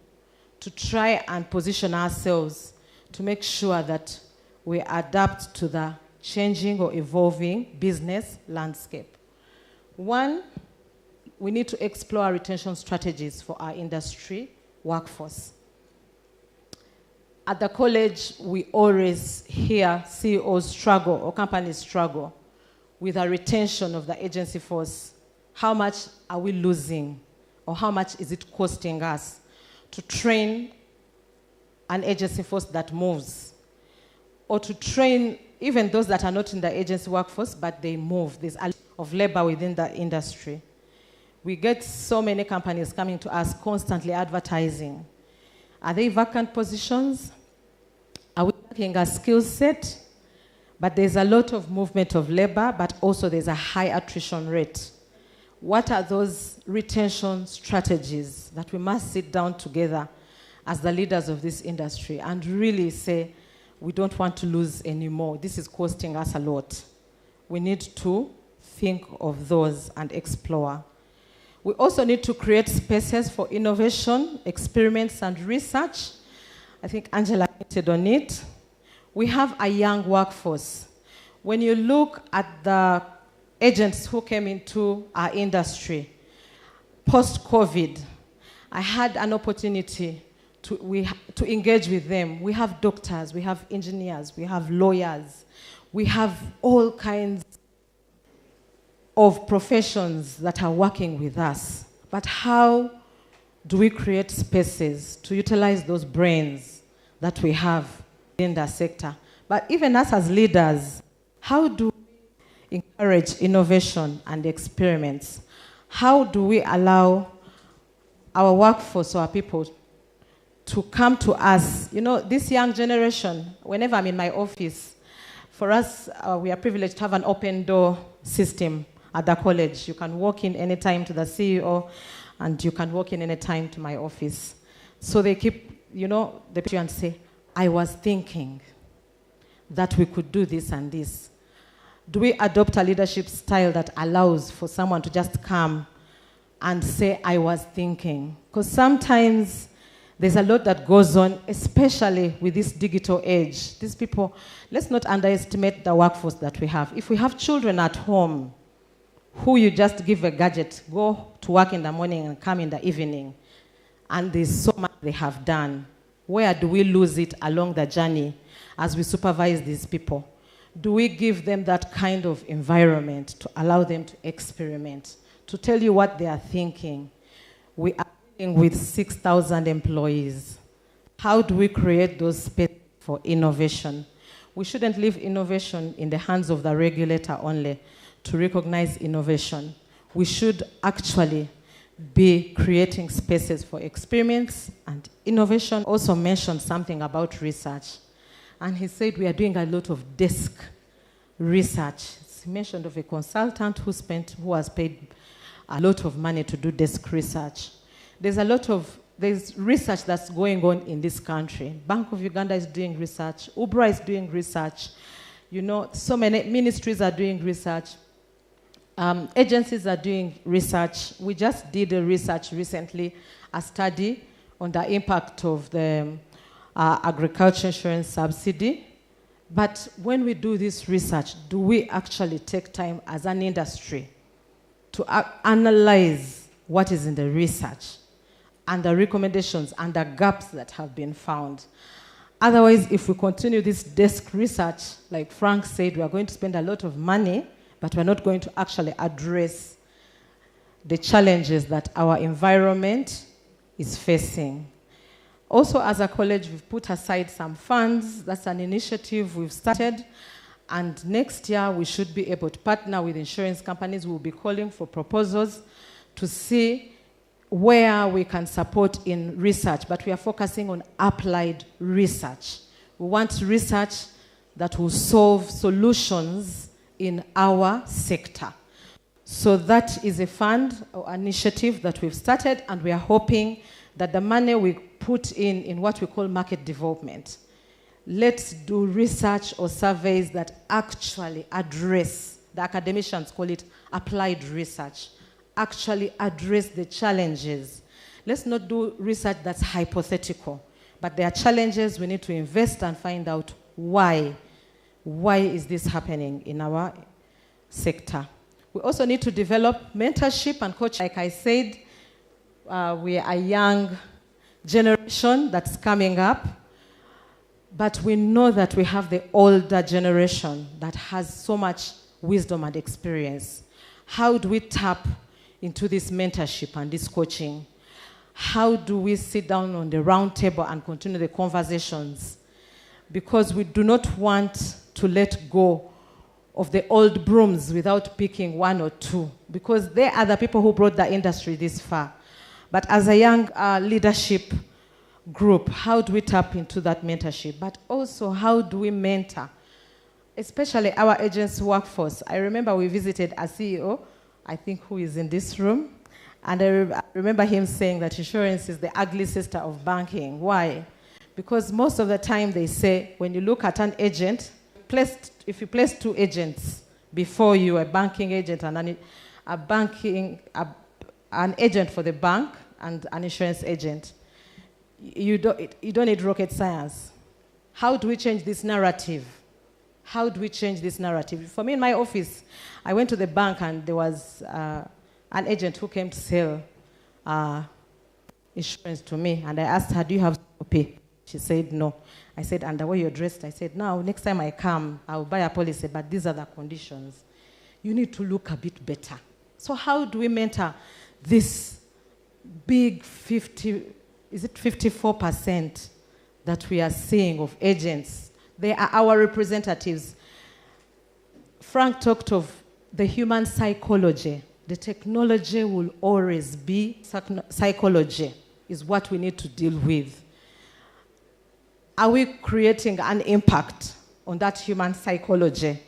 to try and position ourselves to make sure that we adapt to the changing or evolving business landscape? One, we need to explore retention strategies for our industry workforce. At the college, we always hear CEOs struggle or companies struggle with the retention of the agency force. How much are we losing, or how much is it costing us to train an agency force that moves, or to train even those that are not in the agency workforce, but they move? There's a lot of labor within the industry. We get so many companies coming to us constantly advertising. Are they vacant positions? Are we lacking a skill set? But there's a lot of movement of labor, but also there's a high attrition rate. What are those retention strategies that we must sit down together as the leaders of this industry and really say, we don't want to lose anymore. This is costing us a lot. We need to think of those and explore. We also need to create spaces for innovation, experiments, and research. I think Angela hinted on it. We have a young workforce. When you look at the agents who came into our industry post-COVID, I had an opportunity to engage with them. We have doctors, we have engineers, we have lawyers, we have all kinds of professions that are working with us. But how do we create spaces to utilize those brains that we have in the sector? But even us as leaders, how do we encourage innovation and experiments? How do we allow our workforce, our people, to come to us? You know, this young generation, whenever I'm in my office, for us, we are privileged to have an open door system at the college. You can walk in anytime to the CEO, and you can walk in anytime to my office. So they keep, you know, they put you and say, I was thinking that we could do this and this. Do we adopt a leadership style that allows for someone to just come and say, I was thinking? Because sometimes there's a lot that goes on, especially with this digital age. These people, let's not underestimate the workforce that we have. If we have children at home who you just give a gadget, go to work in the morning and come in the evening, and there's so much they have done, where do we lose it along the journey as we supervise these people? Do we give them that kind of environment to allow them to experiment, to tell you what they are thinking? We are dealing with 6,000 employees. How do we create those spaces for innovation? We shouldn't leave innovation in the hands of the regulator only to recognize innovation. We should actually be creating spaces for experiments and innovation. Also mentioned something about research. And he said we are doing a lot of desk research. He mentioned of a consultant who was paid a lot of money to do desk research. There's research that's going on in this country. Bank of Uganda is doing research. UBRA is doing research. You know, so many ministries are doing research. Agencies are doing research. We just did a research recently, a study on the impact of the agriculture insurance subsidy. But when we do this research, do we actually take time as an industry to analyze what is in the research and the recommendations and the gaps that have been found? Otherwise, if we continue this desk research, like Frank said, we are going to spend a lot of money, but we're not going to actually address the challenges that our environment is facing. Also, as a college, we've put aside some funds. That's an initiative we've started. And next year, we should be able to partner with insurance companies. We'll be calling for proposals to see where we can support in research. But we are focusing on applied research. We want research that will solve solutions in our sector. So that is a fund or initiative that we've started, and we are hoping that the money we put in what we call market development, let's do research or surveys that actually address, the academicians call it applied research, actually address the challenges. Let's not do research that's hypothetical, but there are challenges we need to invest and find out why. Why is this happening in our sector? We also need to develop mentorship and coaching. Like I said, we are a young generation that's coming up, but we know that we have the older generation that has so much wisdom and experience. How do we tap into this mentorship and this coaching? How do we sit down on the round table and continue the conversations? Because we do not want to let go of the old brooms without picking one or two, because they are the people who brought the industry this far. But as a young leadership group, how do we tap into that mentorship? But also, how do we mentor, especially our agency workforce? I remember we visited a CEO, I think who is in this room, and I remember him saying that insurance is the ugly sister of banking. Why? Because most of the time they say, when you look at an agent, if you place two agents before you, a banking agent and an agent for the bank and an insurance agent, you don't need rocket science. How do we change this narrative? How do we change this narrative? For me, in my office, I went to the bank and there was an agent who came to sell insurance to me, and I asked her, do you have to pay? She said no. I said, and the way you're dressed, I said, now, next time I come, I'll buy a policy, but these are the conditions. You need to look a bit better. So how do we mentor this big 54% that we are seeing of agents? They are our representatives. Frank talked of the human psychology. The technology will always be psychology, is what we need to deal with. Are we creating an impact on that human psychology?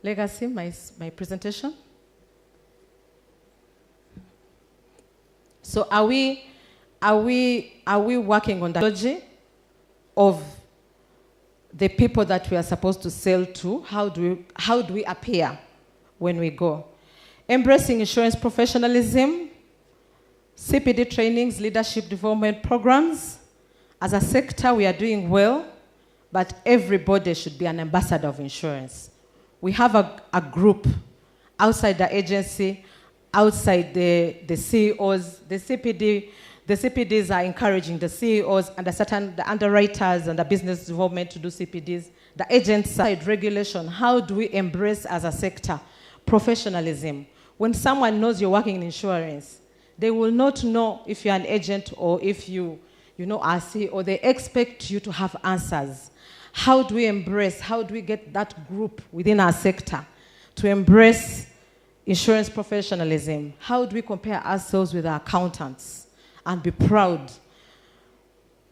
Legacy, my presentation. So are we working on the psychology of the people that we are supposed to sell to? How do we appear when we go? Embracing insurance professionalism, CPD trainings, leadership development programs. As a sector, we are doing well, but everybody should be an ambassador of insurance. We have a group outside the agency, outside the CEOs, the CPDs are encouraging the CEOs and the underwriters and the business development to do CPDs. The agent side regulation, how do we embrace as a sector professionalism? When someone knows you're working in insurance, they will not know if you're an agent or if you are CEO. They expect you to have answers. How do we embrace, how do we get that group within our sector to embrace insurance professionalism? How do we compare ourselves with our accountants and be proud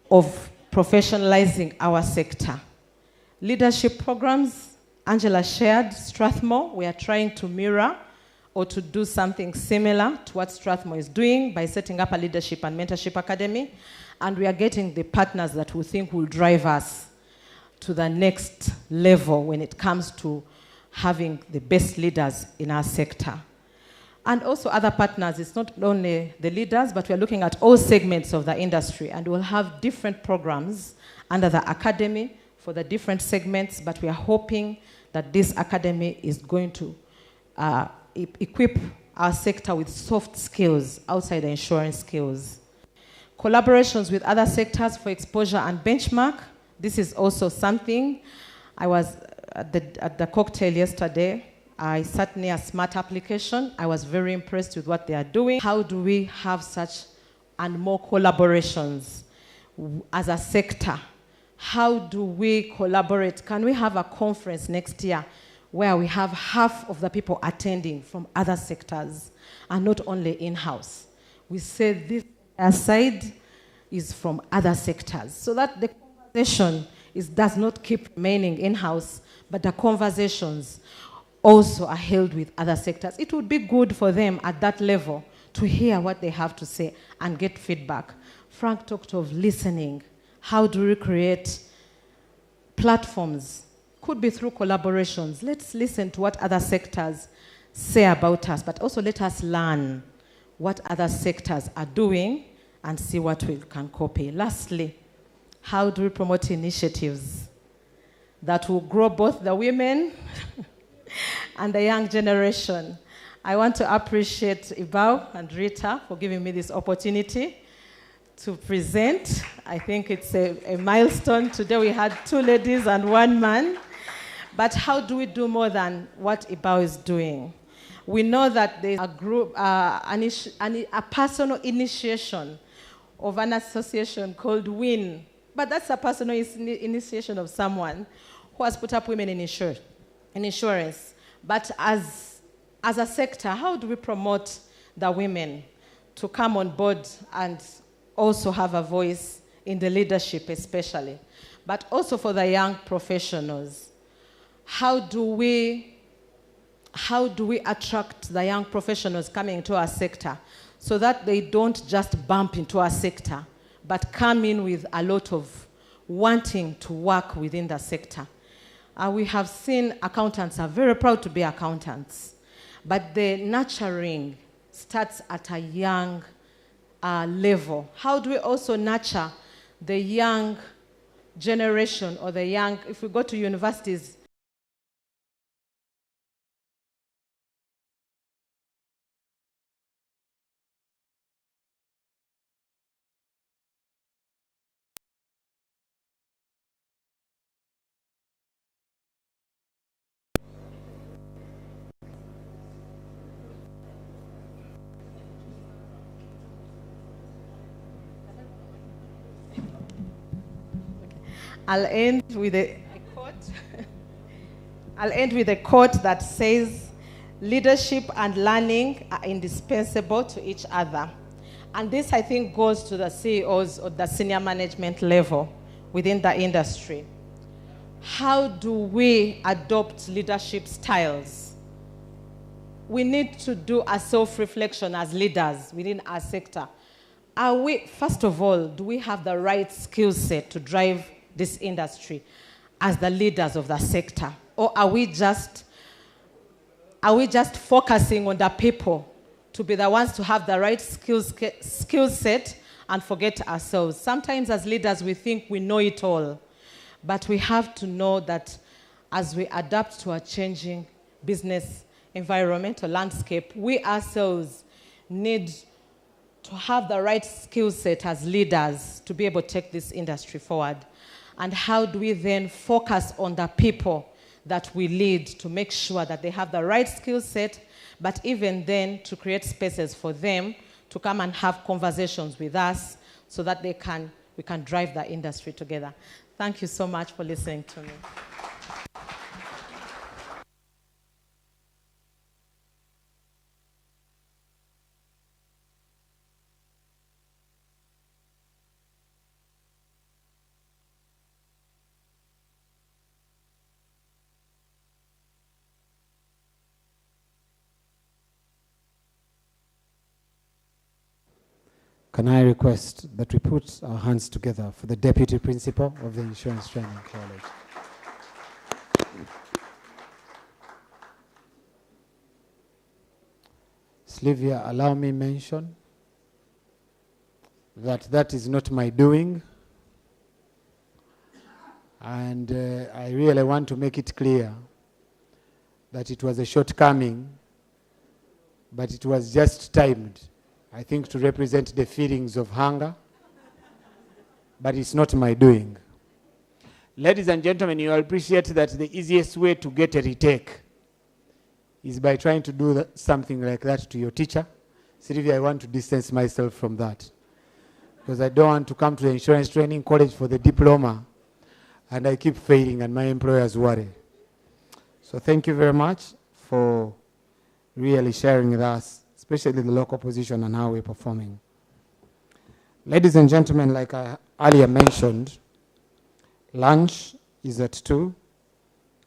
of professionalizing our sector? Leadership programs, Angela shared, Strathmore, we are trying to mirror or to do something similar to what Strathmore is doing by setting up a leadership and mentorship academy, and we are getting the partners that we think will drive us to the next level when it comes to having the best leaders in our sector. And also other partners, it's not only the leaders, but we're looking at all segments of the industry, and we'll have different programs under the academy for the different segments, but we are hoping that this academy is going to equip our sector with soft skills outside the insurance skills. Collaborations with other sectors for exposure and benchmark. This is also something. I was at the cocktail yesterday. I sat near a smart application. I was very impressed with what they are doing. How do we have such and more collaborations as a sector? How do we collaborate? Can we have a conference next year where we have half of the people attending from other sectors and not only in-house? We say this side is from other sectors, so that the conversation does not keep remaining in-house, but the conversations also are held with other sectors. It would be good for them at that level to hear what they have to say and get feedback. Frank talked of listening. How do we create platforms? Could be through collaborations. Let's listen to what other sectors say about us, but also let us learn what other sectors are doing and see what we can copy. Lastly, how do we promote initiatives that will grow both the women and the young generation? I want to appreciate Ibao and Rita for giving me this opportunity to present. I think it's a milestone. Today we had 2 ladies and 1 man. But how do we do more than what Ibao is doing? We know that there's a group, a personal initiation of an association called WIN. But that's a personal initiation of someone who has put up women in insurance. But as a sector, how do we promote the women to come on board and also have a voice in the leadership especially, but also for the young professionals? How do we attract the young professionals coming into our sector so that they don't just bump into our sector, but come in with a lot of wanting to work within the sector? We have seen accountants are very proud to be accountants, but the nurturing starts at a young level. How do we also nurture the young generation or the young, if we go to universities, I'll end with a quote. I'll end with a quote that says, leadership and learning are indispensable to each other. And this, I think, goes to the CEOs or the senior management level within the industry. How do we adopt leadership styles? We need to do a self-reflection as leaders within our sector. First of all, do we have the right skill set to drive this industry as the leaders of the sector? Or are we just focusing on the people to be the ones to have the right skill set and forget ourselves? Sometimes as leaders we think we know it all, but we have to know that as we adapt to a changing business environmental landscape, we ourselves need to have the right skill set as leaders to be able to take this industry forward. And how do we then focus on the people that we lead to make sure that they have the right skill set, but even then to create spaces for them to come and have conversations with us so that we can drive the industry together. Thank you so much for listening to me. Can I request that we put our hands together for the Deputy Principal of the Insurance Training College? Sylvia, allow me mention that is not my doing. And I really want to make it clear that it was a shortcoming, but it was just timed, I think, to represent the feelings of hunger, but it's not my doing. Ladies and gentlemen, you will appreciate that the easiest way to get a retake is by trying to do something like that to your teacher. Sylvia, I want to distance myself from that, because I don't want to come to the insurance training college for the diploma and I keep failing and my employers worry. So thank you very much for really sharing with us, especially the local position and how we're performing. Ladies and gentlemen, like I earlier mentioned, lunch is at 2,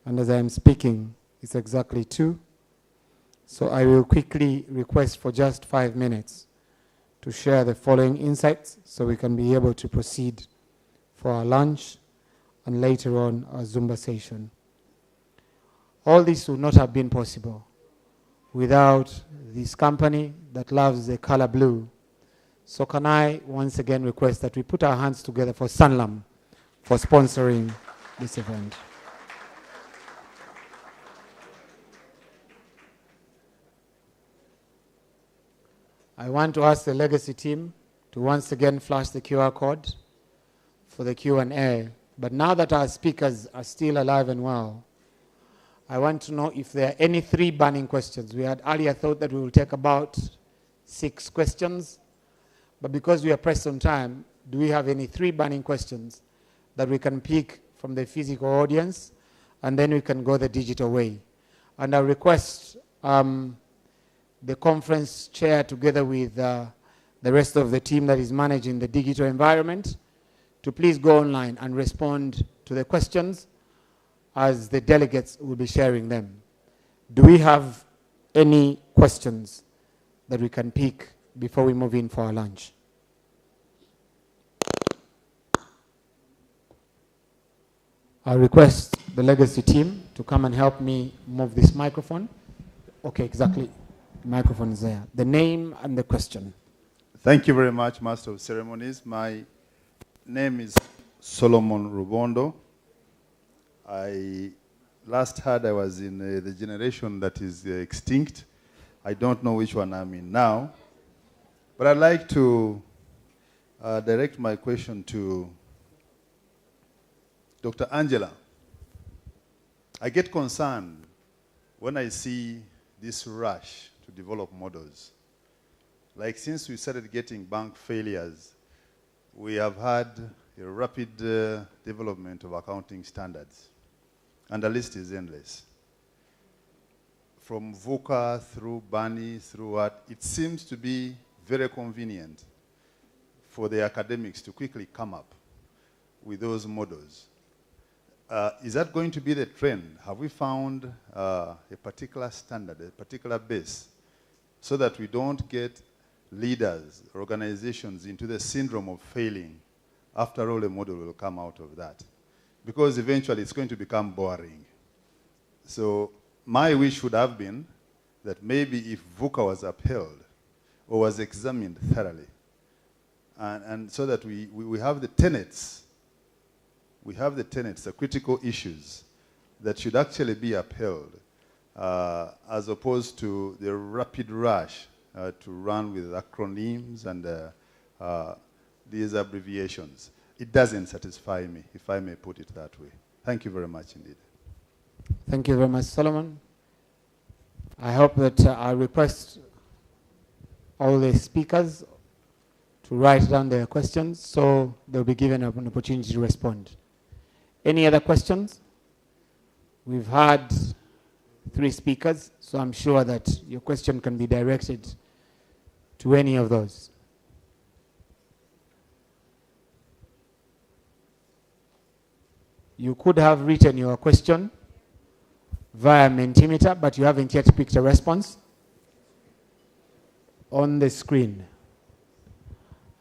and as I am speaking, it's exactly 2. So I will quickly request for just 5 minutes to share the following insights so we can be able to proceed for our lunch and later on our Zumba session. All this would not have been possible without this company that loves the color blue. So can I once again request that we put our hands together for Sanlam for sponsoring this event. I want to ask the legacy team to once again flash the QR code for the Q&A. But now that our speakers are still alive and well, I want to know if there are any 3 burning questions. We had earlier thought that we will take about 6 questions, but because we are pressed on time, do we have any 3 burning questions that we can pick from the physical audience, and then we can go the digital way? And I request the conference chair, together with the rest of the team that is managing the digital environment, to please go online and respond to the questions as the delegates will be sharing them. Do we have any questions that we can pick before we move in for our lunch? I'll request the legacy team to come and help me move this microphone. Okay, exactly. The microphone is there. The name and the question. Thank you very much, Master of Ceremonies. My name is Solomon Rubondo. I last heard I was in the generation that is extinct. I don't know which one I'm in now. But I'd like to direct my question to Dr. Angela. I get concerned when I see this rush to develop models. Like, since we started getting bank failures, we have had a rapid development of accounting standards. And the list is endless. From VUCA through BANI, through what, it seems to be very convenient for the academics to quickly come up with those models. Is that going to be the trend? Have we found a particular standard, a particular base, so that we don't get leaders, organizations into the syndrome of failing? After all, a model will come out of that. Because eventually it's going to become boring. So my wish would have been that maybe if VUCA was upheld or was examined thoroughly, and so that we have the tenets, the critical issues that should actually be upheld, as opposed to the rapid rush to run with acronyms and these abbreviations. It doesn't satisfy me, if I may put it that way. Thank you very much indeed. Thank you very much, Solomon. I hope that I request all the speakers to write down their questions so they'll be given an opportunity to respond. Any other questions? We've had 3 speakers, so I'm sure that your question can be directed to any of those. You could have written your question via Mentimeter, but you haven't yet picked a response. On the screen,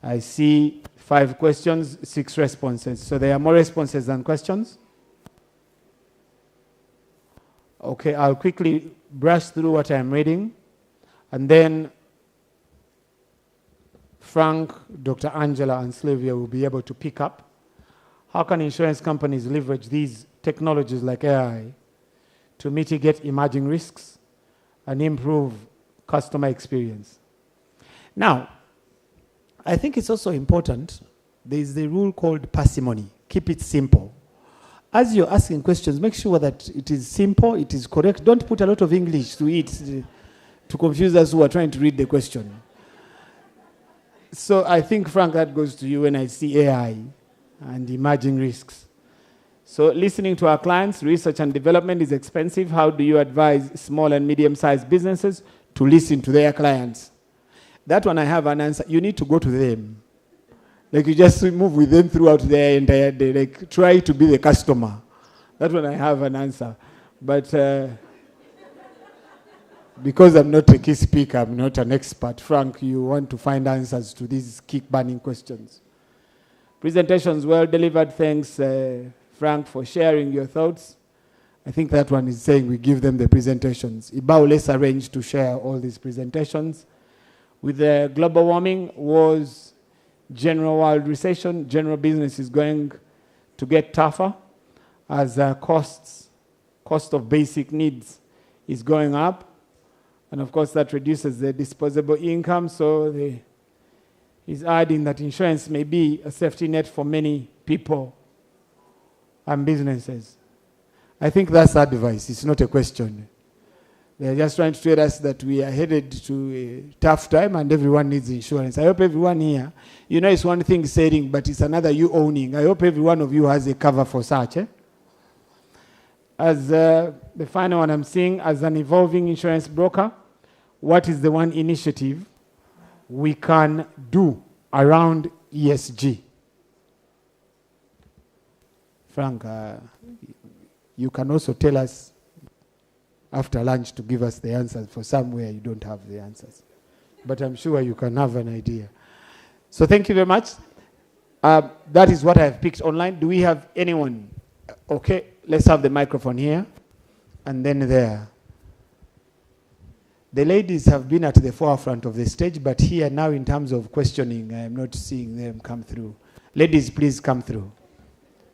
I see 5 questions, 6 responses. So there are more responses than questions. Okay, I'll quickly brush through what I'm reading, and then Frank, Dr. Angela, and Sylvia will be able to pick up. How can insurance companies leverage these technologies like AI to mitigate emerging risks and improve customer experience? Now, I think it's also important, there is the rule called parsimony. Keep it simple. As you're asking questions, make sure that it is simple, it is correct. Don't put a lot of English to it to confuse us who are trying to read the question. So I think, Frank, that goes to you when I see AI and emerging risks. So listening to our clients, research and development is expensive. How do you advise small and medium-sized businesses to listen to their clients? That one I have an answer. You need to go to them. Like, you just move with them throughout their entire day. Like, try to be the customer. That one I have an answer. But Because I'm not a key speaker, I'm not an expert. Frank, you want to find answers to these key burning questions. Presentations well delivered. Thanks, Frank, for sharing your thoughts. I think that one is saying we give them the presentations. Ibao, let's arrange to share all these presentations. With the global warming, wars, general world recession, general business is going to get tougher as cost of basic needs is going up. And of course, that reduces the disposable income. So he's adding that insurance may be a safety net for many people and businesses. I think that's advice. It's not a question. They're just trying to tell us that we are headed to a tough time and everyone needs insurance. I hope everyone here, it's one thing saying, but it's another you owning. I hope every one of you has a cover for such. As the final one I'm seeing, as an evolving insurance broker, what is the one initiative we can do around ESG? Frank, you can also tell us after lunch to give us the answers for somewhere you don't have the answers. But I'm sure you can have an idea. So thank you very much. That is what I've picked online. Do we have anyone? Okay, let's have the microphone here and then there. The ladies have been at the forefront of the stage, but here now in terms of questioning, I'm not seeing them come through. Ladies, please come through.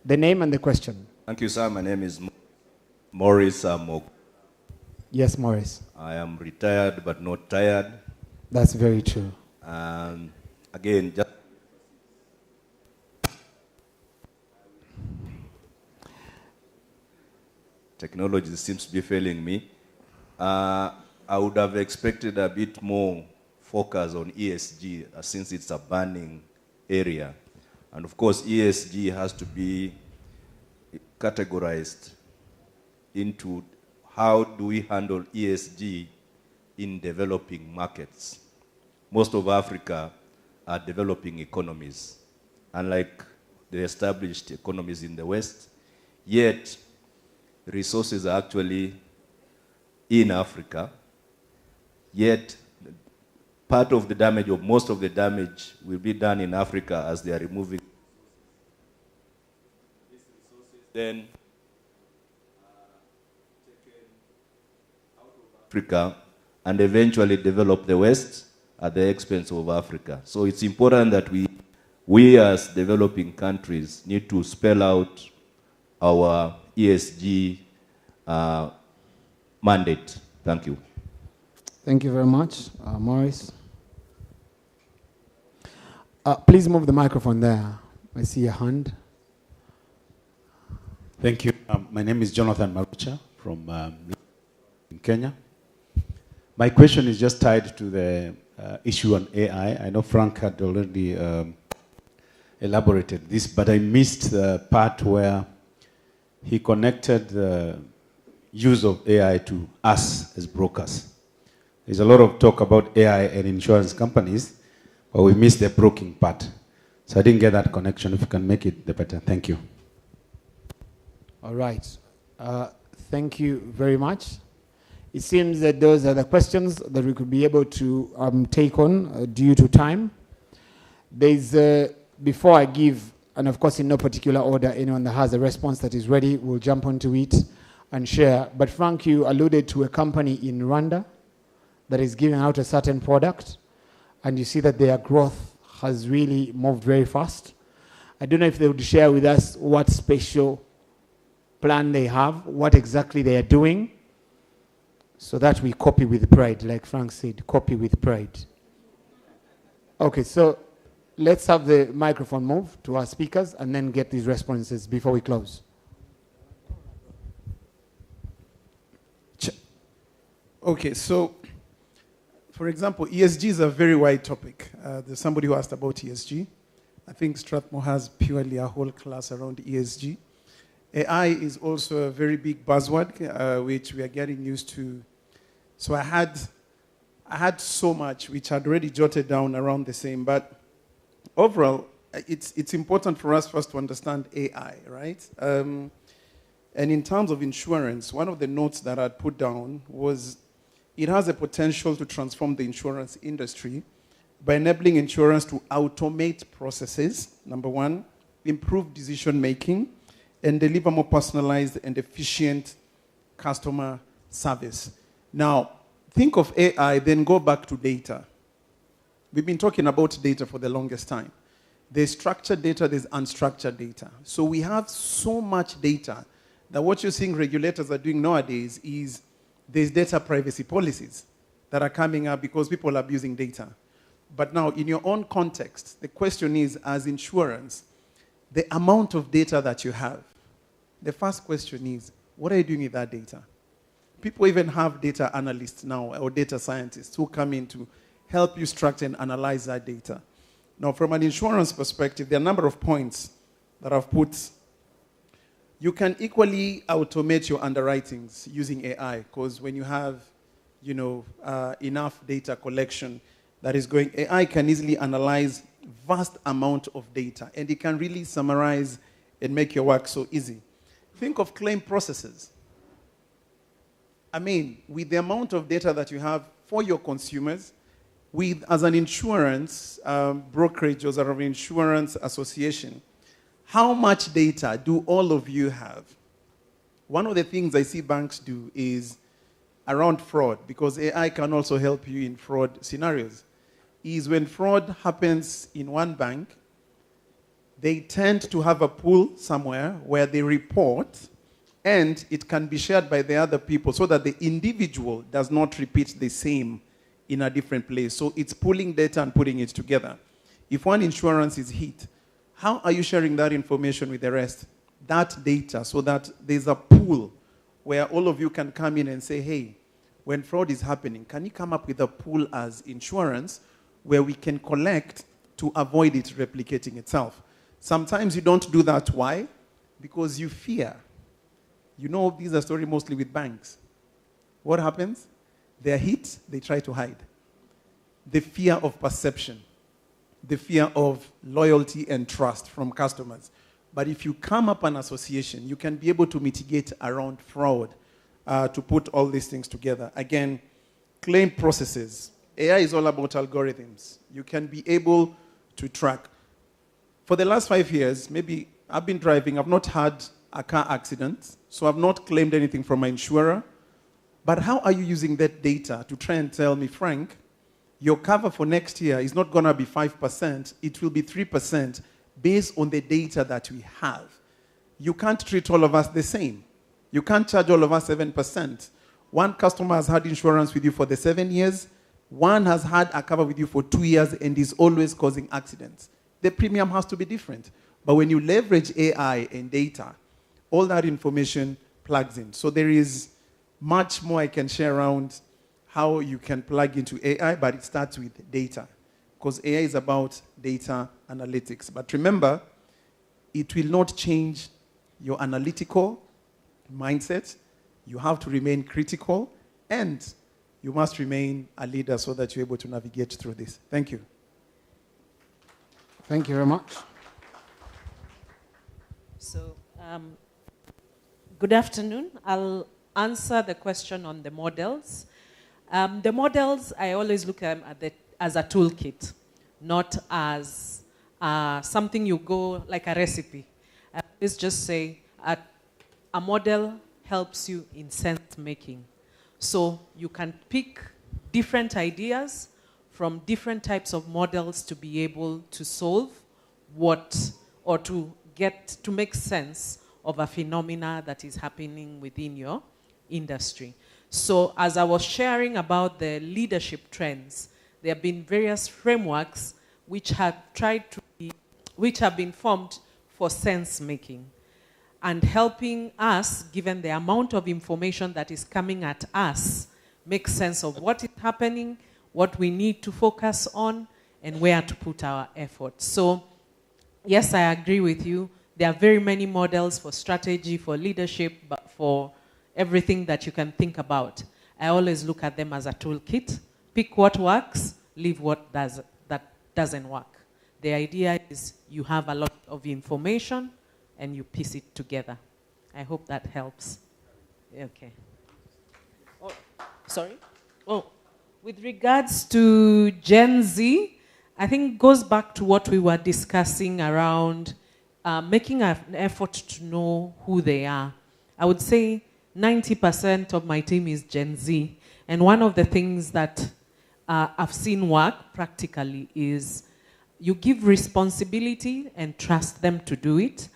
The name and the question. Thank you, sir. My name is Morris Mok. Yes, Morris. I am retired but not tired. That's very true. Again, just technology seems to be failing me. I would have expected a bit more focus on ESG since it's a burning area. And of course, ESG has to be categorized into how do we handle ESG in developing markets. Most of Africa are developing economies, unlike the established economies in the West, yet resources are actually in Africa, yet part of the damage or most of the damage will be done in Africa as they are removing these resources, then taken out of Africa and eventually develop the West at the expense of Africa. So it's important that we as developing countries need to spell out our ESG mandate. Thank you. Thank you very much, Morris. Please move the microphone there. I see a hand. Thank you. My name is Jonathan Marucha from in Kenya. My question is just tied to the issue on AI. I know Frank had already elaborated this, but I missed the part where he connected the use of AI to us as brokers. There's a lot of talk about AI and insurance companies, but we missed the broking part. So I didn't get that connection. If you can make it, the better. Thank you. All right. Thank you very much. It seems that those are the questions that we could be able to take on due to time. There's, before I give, and of course in no particular order, anyone that has a response that is ready will jump onto it and share. But Frank, you alluded to a company in Rwanda that is giving out a certain product, and you see that their growth has really moved very fast. I don't know if they would share with us what special plan they have, what exactly they are doing, so that we copy with pride, like Frank said, copy with pride. Okay, so let's have the microphone move to our speakers and then get these responses before we close. Okay, so for example, ESG is a very wide topic. There's somebody who asked about ESG. I think Strathmore has purely a whole class around ESG. AI is also a very big buzzword, which we are getting used to. So I had so much which I'd already jotted down around the same, but overall, it's important for us first to understand AI, right? And in terms of insurance, one of the notes that I'd put down was it has a potential to transform the insurance industry by enabling insurance to automate processes, number one, improve decision making, and deliver more personalized and efficient customer service. Now, think of AI, then go back to data. We've been talking about data for the longest time. There's structured data, there's unstructured data. So we have so much data that what you're seeing regulators are doing nowadays is there's data privacy policies that are coming up because people are abusing data. But now, in your own context, the question is, as insurance, the amount of data that you have, the first question is, what are you doing with that data? People even have data analysts now, or data scientists, who come in to help you structure and analyze that data. Now, from an insurance perspective, there are a number of points that I've put. You can equally automate your underwritings using AI, because when you have, enough data collection that is going, AI can easily analyze vast amount of data, and it can really summarize and make your work so easy. Think of claim processes. I mean, with the amount of data that you have for your consumers, as an insurance brokerage or an insurance association, how much data do all of you have? One of the things I see banks do is around fraud, because AI can also help you in fraud scenarios, is when fraud happens in one bank, they tend to have a pool somewhere where they report, and it can be shared by the other people so that the individual does not repeat the same in a different place. So it's pulling data and putting it together. If one insurance is hit, how are you sharing that information with the rest? That data, so that there's a pool where all of you can come in and say, hey, when fraud is happening, can you come up with a pool as insurance where we can collect to avoid it replicating itself? Sometimes you don't do that. Why? Because you fear. These are stories mostly with banks. What happens? They're hit, they try to hide. The fear of perception, the fear of loyalty and trust from customers. But if you come up an association, you can be able to mitigate around fraud to put all these things together. Again, claim processes. AI is all about algorithms. You can be able to track. For the last 5 years, maybe I've been driving, I've not had a car accident, so I've not claimed anything from my insurer. But how are you using that data to try and tell me, Frank, your cover for next year is not going to be 5%, it will be 3% based on the data that we have. You can't treat all of us the same. You can't charge all of us 7%. One customer has had insurance with you for the 7 years. One has had a cover with you for 2 years and is always causing accidents. The premium has to be different. But when you leverage AI and data, all that information plugs in. So there is much more I can share around how you can plug into AI, but it starts with data, because AI is about data analytics. But remember, it will not change your analytical mindset. You have to remain critical, and you must remain a leader so that you're able to navigate through this. Thank you. Thank you very much. So, good afternoon. I'll answer the question on the models. The models, I always look at them as a toolkit, not as something you go like a recipe. Let's just say a model helps you in sense making. So you can pick different ideas from different types of models to be able to solve or to make sense of a phenomena that is happening within your industry. So as I was sharing about the leadership trends, there have been various frameworks which have been formed for sense making and helping us, given the amount of information that is coming at us, make sense of what is happening, what we need to focus on, and where to put our efforts. So yes, I agree with you. There are very many models for strategy, for leadership, but for everything that you can think about. I always look at them as a toolkit. Pick what works, leave what doesn't work. The idea is you have a lot of information and you piece it together. I hope that helps. Okay. Oh, sorry? Well, with regards to Gen Z, I think goes back to what we were discussing around making an effort to know who they are. I would say 90% of my team is Gen Z. And one of the things that I've seen work practically is you give responsibility and trust them to do it.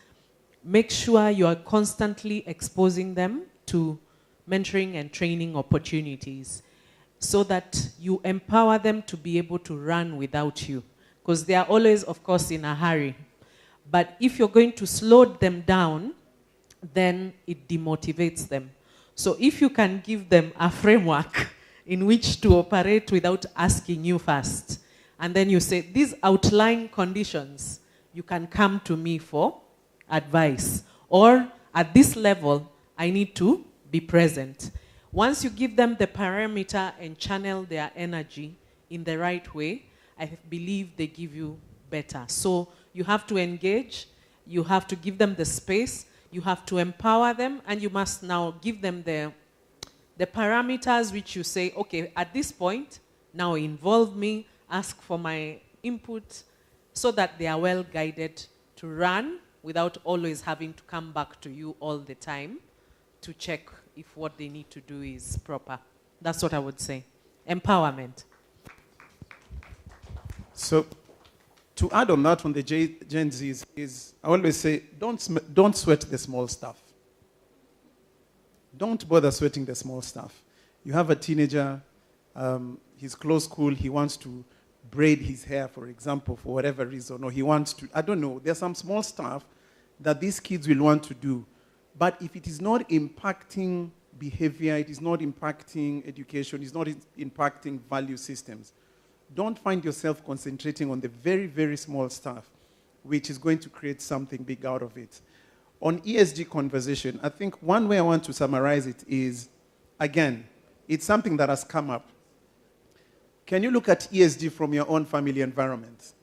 Make sure you are constantly exposing them to mentoring and training opportunities so that you empower them to be able to run without you. Because they are always, of course, in a hurry. But if you're going to slow them down, then it demotivates them. So if you can give them a framework in which to operate without asking you first, and then you say, these outlying conditions, you can come to me for advice. Or at this level, I need to be present. Once you give them the parameter and channel their energy in the right way, I believe they give you better. So you have to engage, you have to give them the space, you have to empower them, and you must now give them the parameters which you say, okay, at this point, now involve me, ask for my input, so that they are well guided to run without always having to come back to you all the time to check if what they need to do is proper. That's what I would say. Empowerment. So, to add on that, on the Gen Zs, is I always say, don't sweat the small stuff. Don't bother sweating the small stuff. You have a teenager, he's close school, he wants to braid his hair, for example, for whatever reason, or he wants to, I don't know, there's some small stuff that these kids will want to do. But if it is not impacting behavior, it is not impacting education, it's not impacting value systems, don't find yourself concentrating on the very, very small stuff, which is going to create something big out of it. On ESG conversation, I think one way I want to summarize it is, again, it's something that has come up. Can you look at ESG from your own family environment?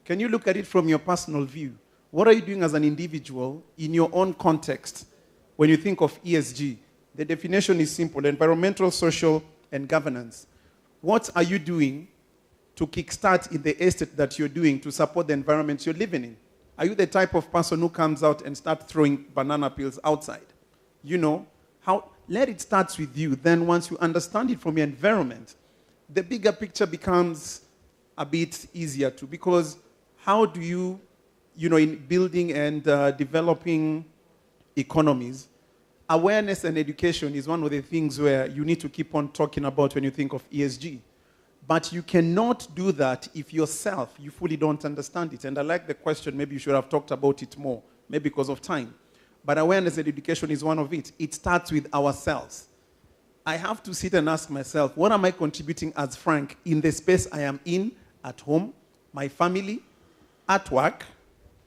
Can you look at it from your personal view? What are you doing as an individual in your own context when you think of ESG? The definition is simple: environmental, social, and governance. What are you doing to kickstart in the estate that you're doing to support the environment you're living in? Are you the type of person who comes out and starts throwing banana peels outside? You know, let it start with you. Then once you understand it from your environment, the bigger picture becomes a bit easier too. Because how do you, in building and developing economies, awareness and education is one of the things where you need to keep on talking about when you think of ESG. But you cannot do that if yourself, you fully don't understand it. And I like the question, maybe you should have talked about it more, maybe because of time. But awareness and education is one of it. It starts with ourselves. I have to sit and ask myself, what am I contributing as Frank in the space I am in, at home, my family, at work,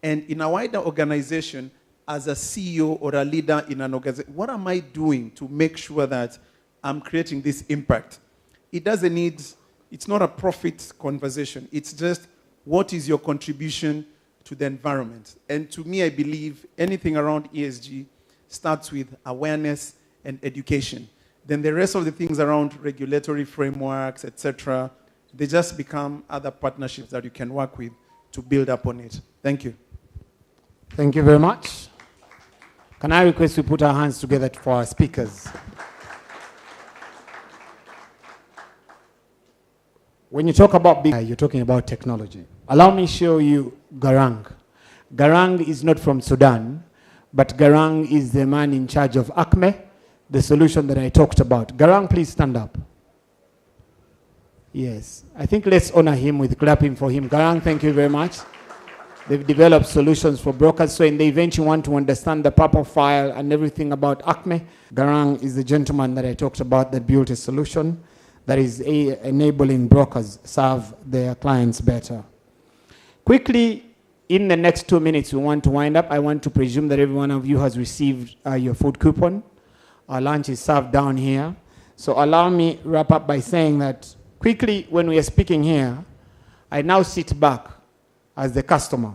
and in a wider organization as a CEO or a leader in an organization? What am I doing to make sure that I'm creating this impact? It doesn't need, it's not a profit conversation. It's just, what is your contribution to the environment? And to me, I believe anything around ESG starts with awareness and education. Then the rest of the things around regulatory frameworks, etc., they just become other partnerships that you can work with to build upon it. Thank you. Thank you very much. Can I request we put our hands together for our speakers? When you talk about big, you're talking about technology. Allow me to show you Garang. Garang is not from Sudan, but Garang is the man in charge of ACME, the solution that I talked about. Garang, please stand up. Yes, I think let's honor him with clapping for him. Garang, thank you very much. They've developed solutions for brokers, so in the event you want to understand the proper file and everything about ACME, Garang is the gentleman that I talked about that built a solution that is enabling brokers serve their clients better. Quickly, in the next 2 minutes, we want to wind up. I want to presume that every one of you has received your food coupon. Our lunch is served down here. So allow me wrap up by saying that quickly, when we are speaking here, I now sit back as the customer.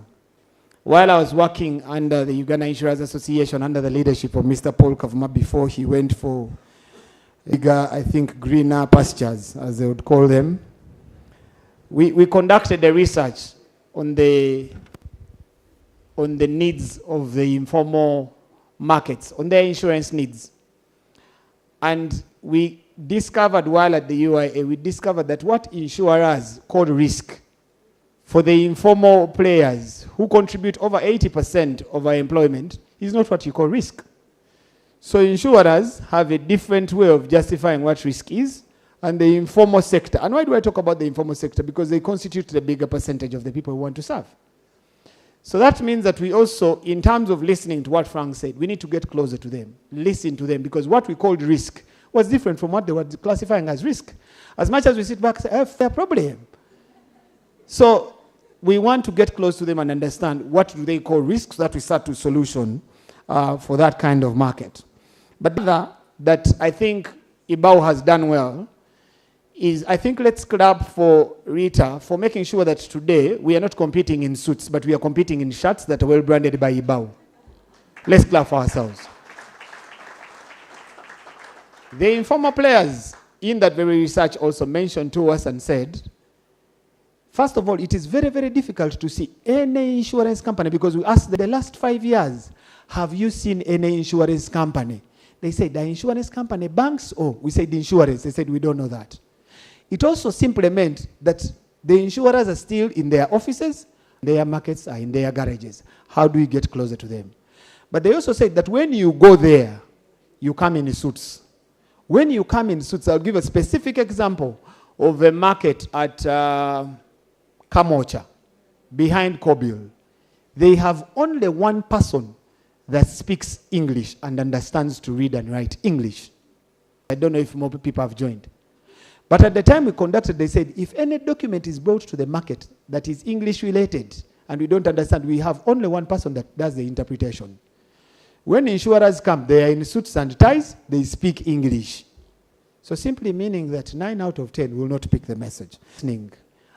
While I was working under the Uganda Insurance Association under the leadership of Mr. Paul Kavuma before he went for bigger, I think, greener pastures, as they would call them. We conducted a research on the needs of the informal markets, on their insurance needs. And we discovered, while at the UIA, we discovered that what insurers call risk for the informal players who contribute over 80% of our employment is not what you call risk. So insurers have a different way of justifying what risk is, and the informal sector. And why do I talk about the informal sector? Because they constitute the bigger percentage of the people we want to serve. So that means that we also, in terms of listening to what Frank said, we need to get closer to them, listen to them, because what we called risk was different from what they were classifying as risk. As much as we sit back and say, I have a fair problem. So we want to get close to them and understand what do they call risk, so that we start to solution for that kind of market. But that I think IBAU has done well is, I think, let's clap for Rita for making sure that today we are not competing in suits, but we are competing in shirts that are well branded by IBAU. Let's clap for ourselves. The informal players in that very research also mentioned to us and said, first of all, it is very, very difficult to see any insurance company, because we asked the last 5 years, have you seen any insurance company? They said, the insurance company, banks, oh, we said the insurance. They said, we don't know that. It also simply meant that the insurers are still in their offices, their markets are in their garages. How do we get closer to them? But they also said that when you go there, you come in suits. When you come in suits, I'll give a specific example of a market at Kamocha, behind Kobil. They have only one person that speaks English and understands to read and write English. I don't know if more people have joined. But at the time we conducted, they said, if any document is brought to the market that is English related and we don't understand, we have only one person that does the interpretation. When insurers come, they are in suits and ties, they speak English. So simply meaning that 9 out of 10 will not pick the message.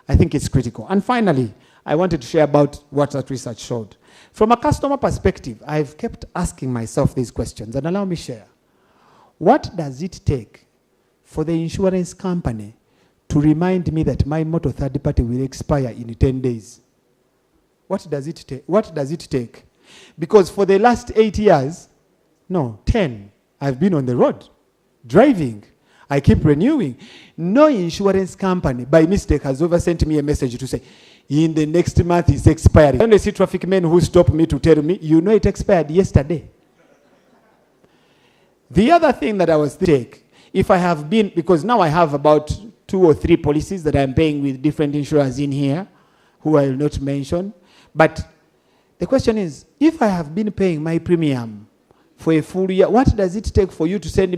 I think it's critical. And finally, I wanted to share about what that research showed. From a customer perspective, I've kept asking myself these questions, and allow me share. What does it take for the insurance company to remind me that my motor third party will expire in 10 days? What does it take? What does it take? Because for the last 8 years, no, 10, I've been on the road, driving. I keep renewing. No insurance company, by mistake, has ever sent me a message to say, in the next month it's expiring. I only see traffic men who stop me to tell me, you know it expired yesterday. The other thing that I was thinking, if I have been, because now I have about 2 or 3 policies that I'm paying with different insurers in here, who I will not mention. But the question is, if I have been paying my premium for a full year, what does it take for you to send me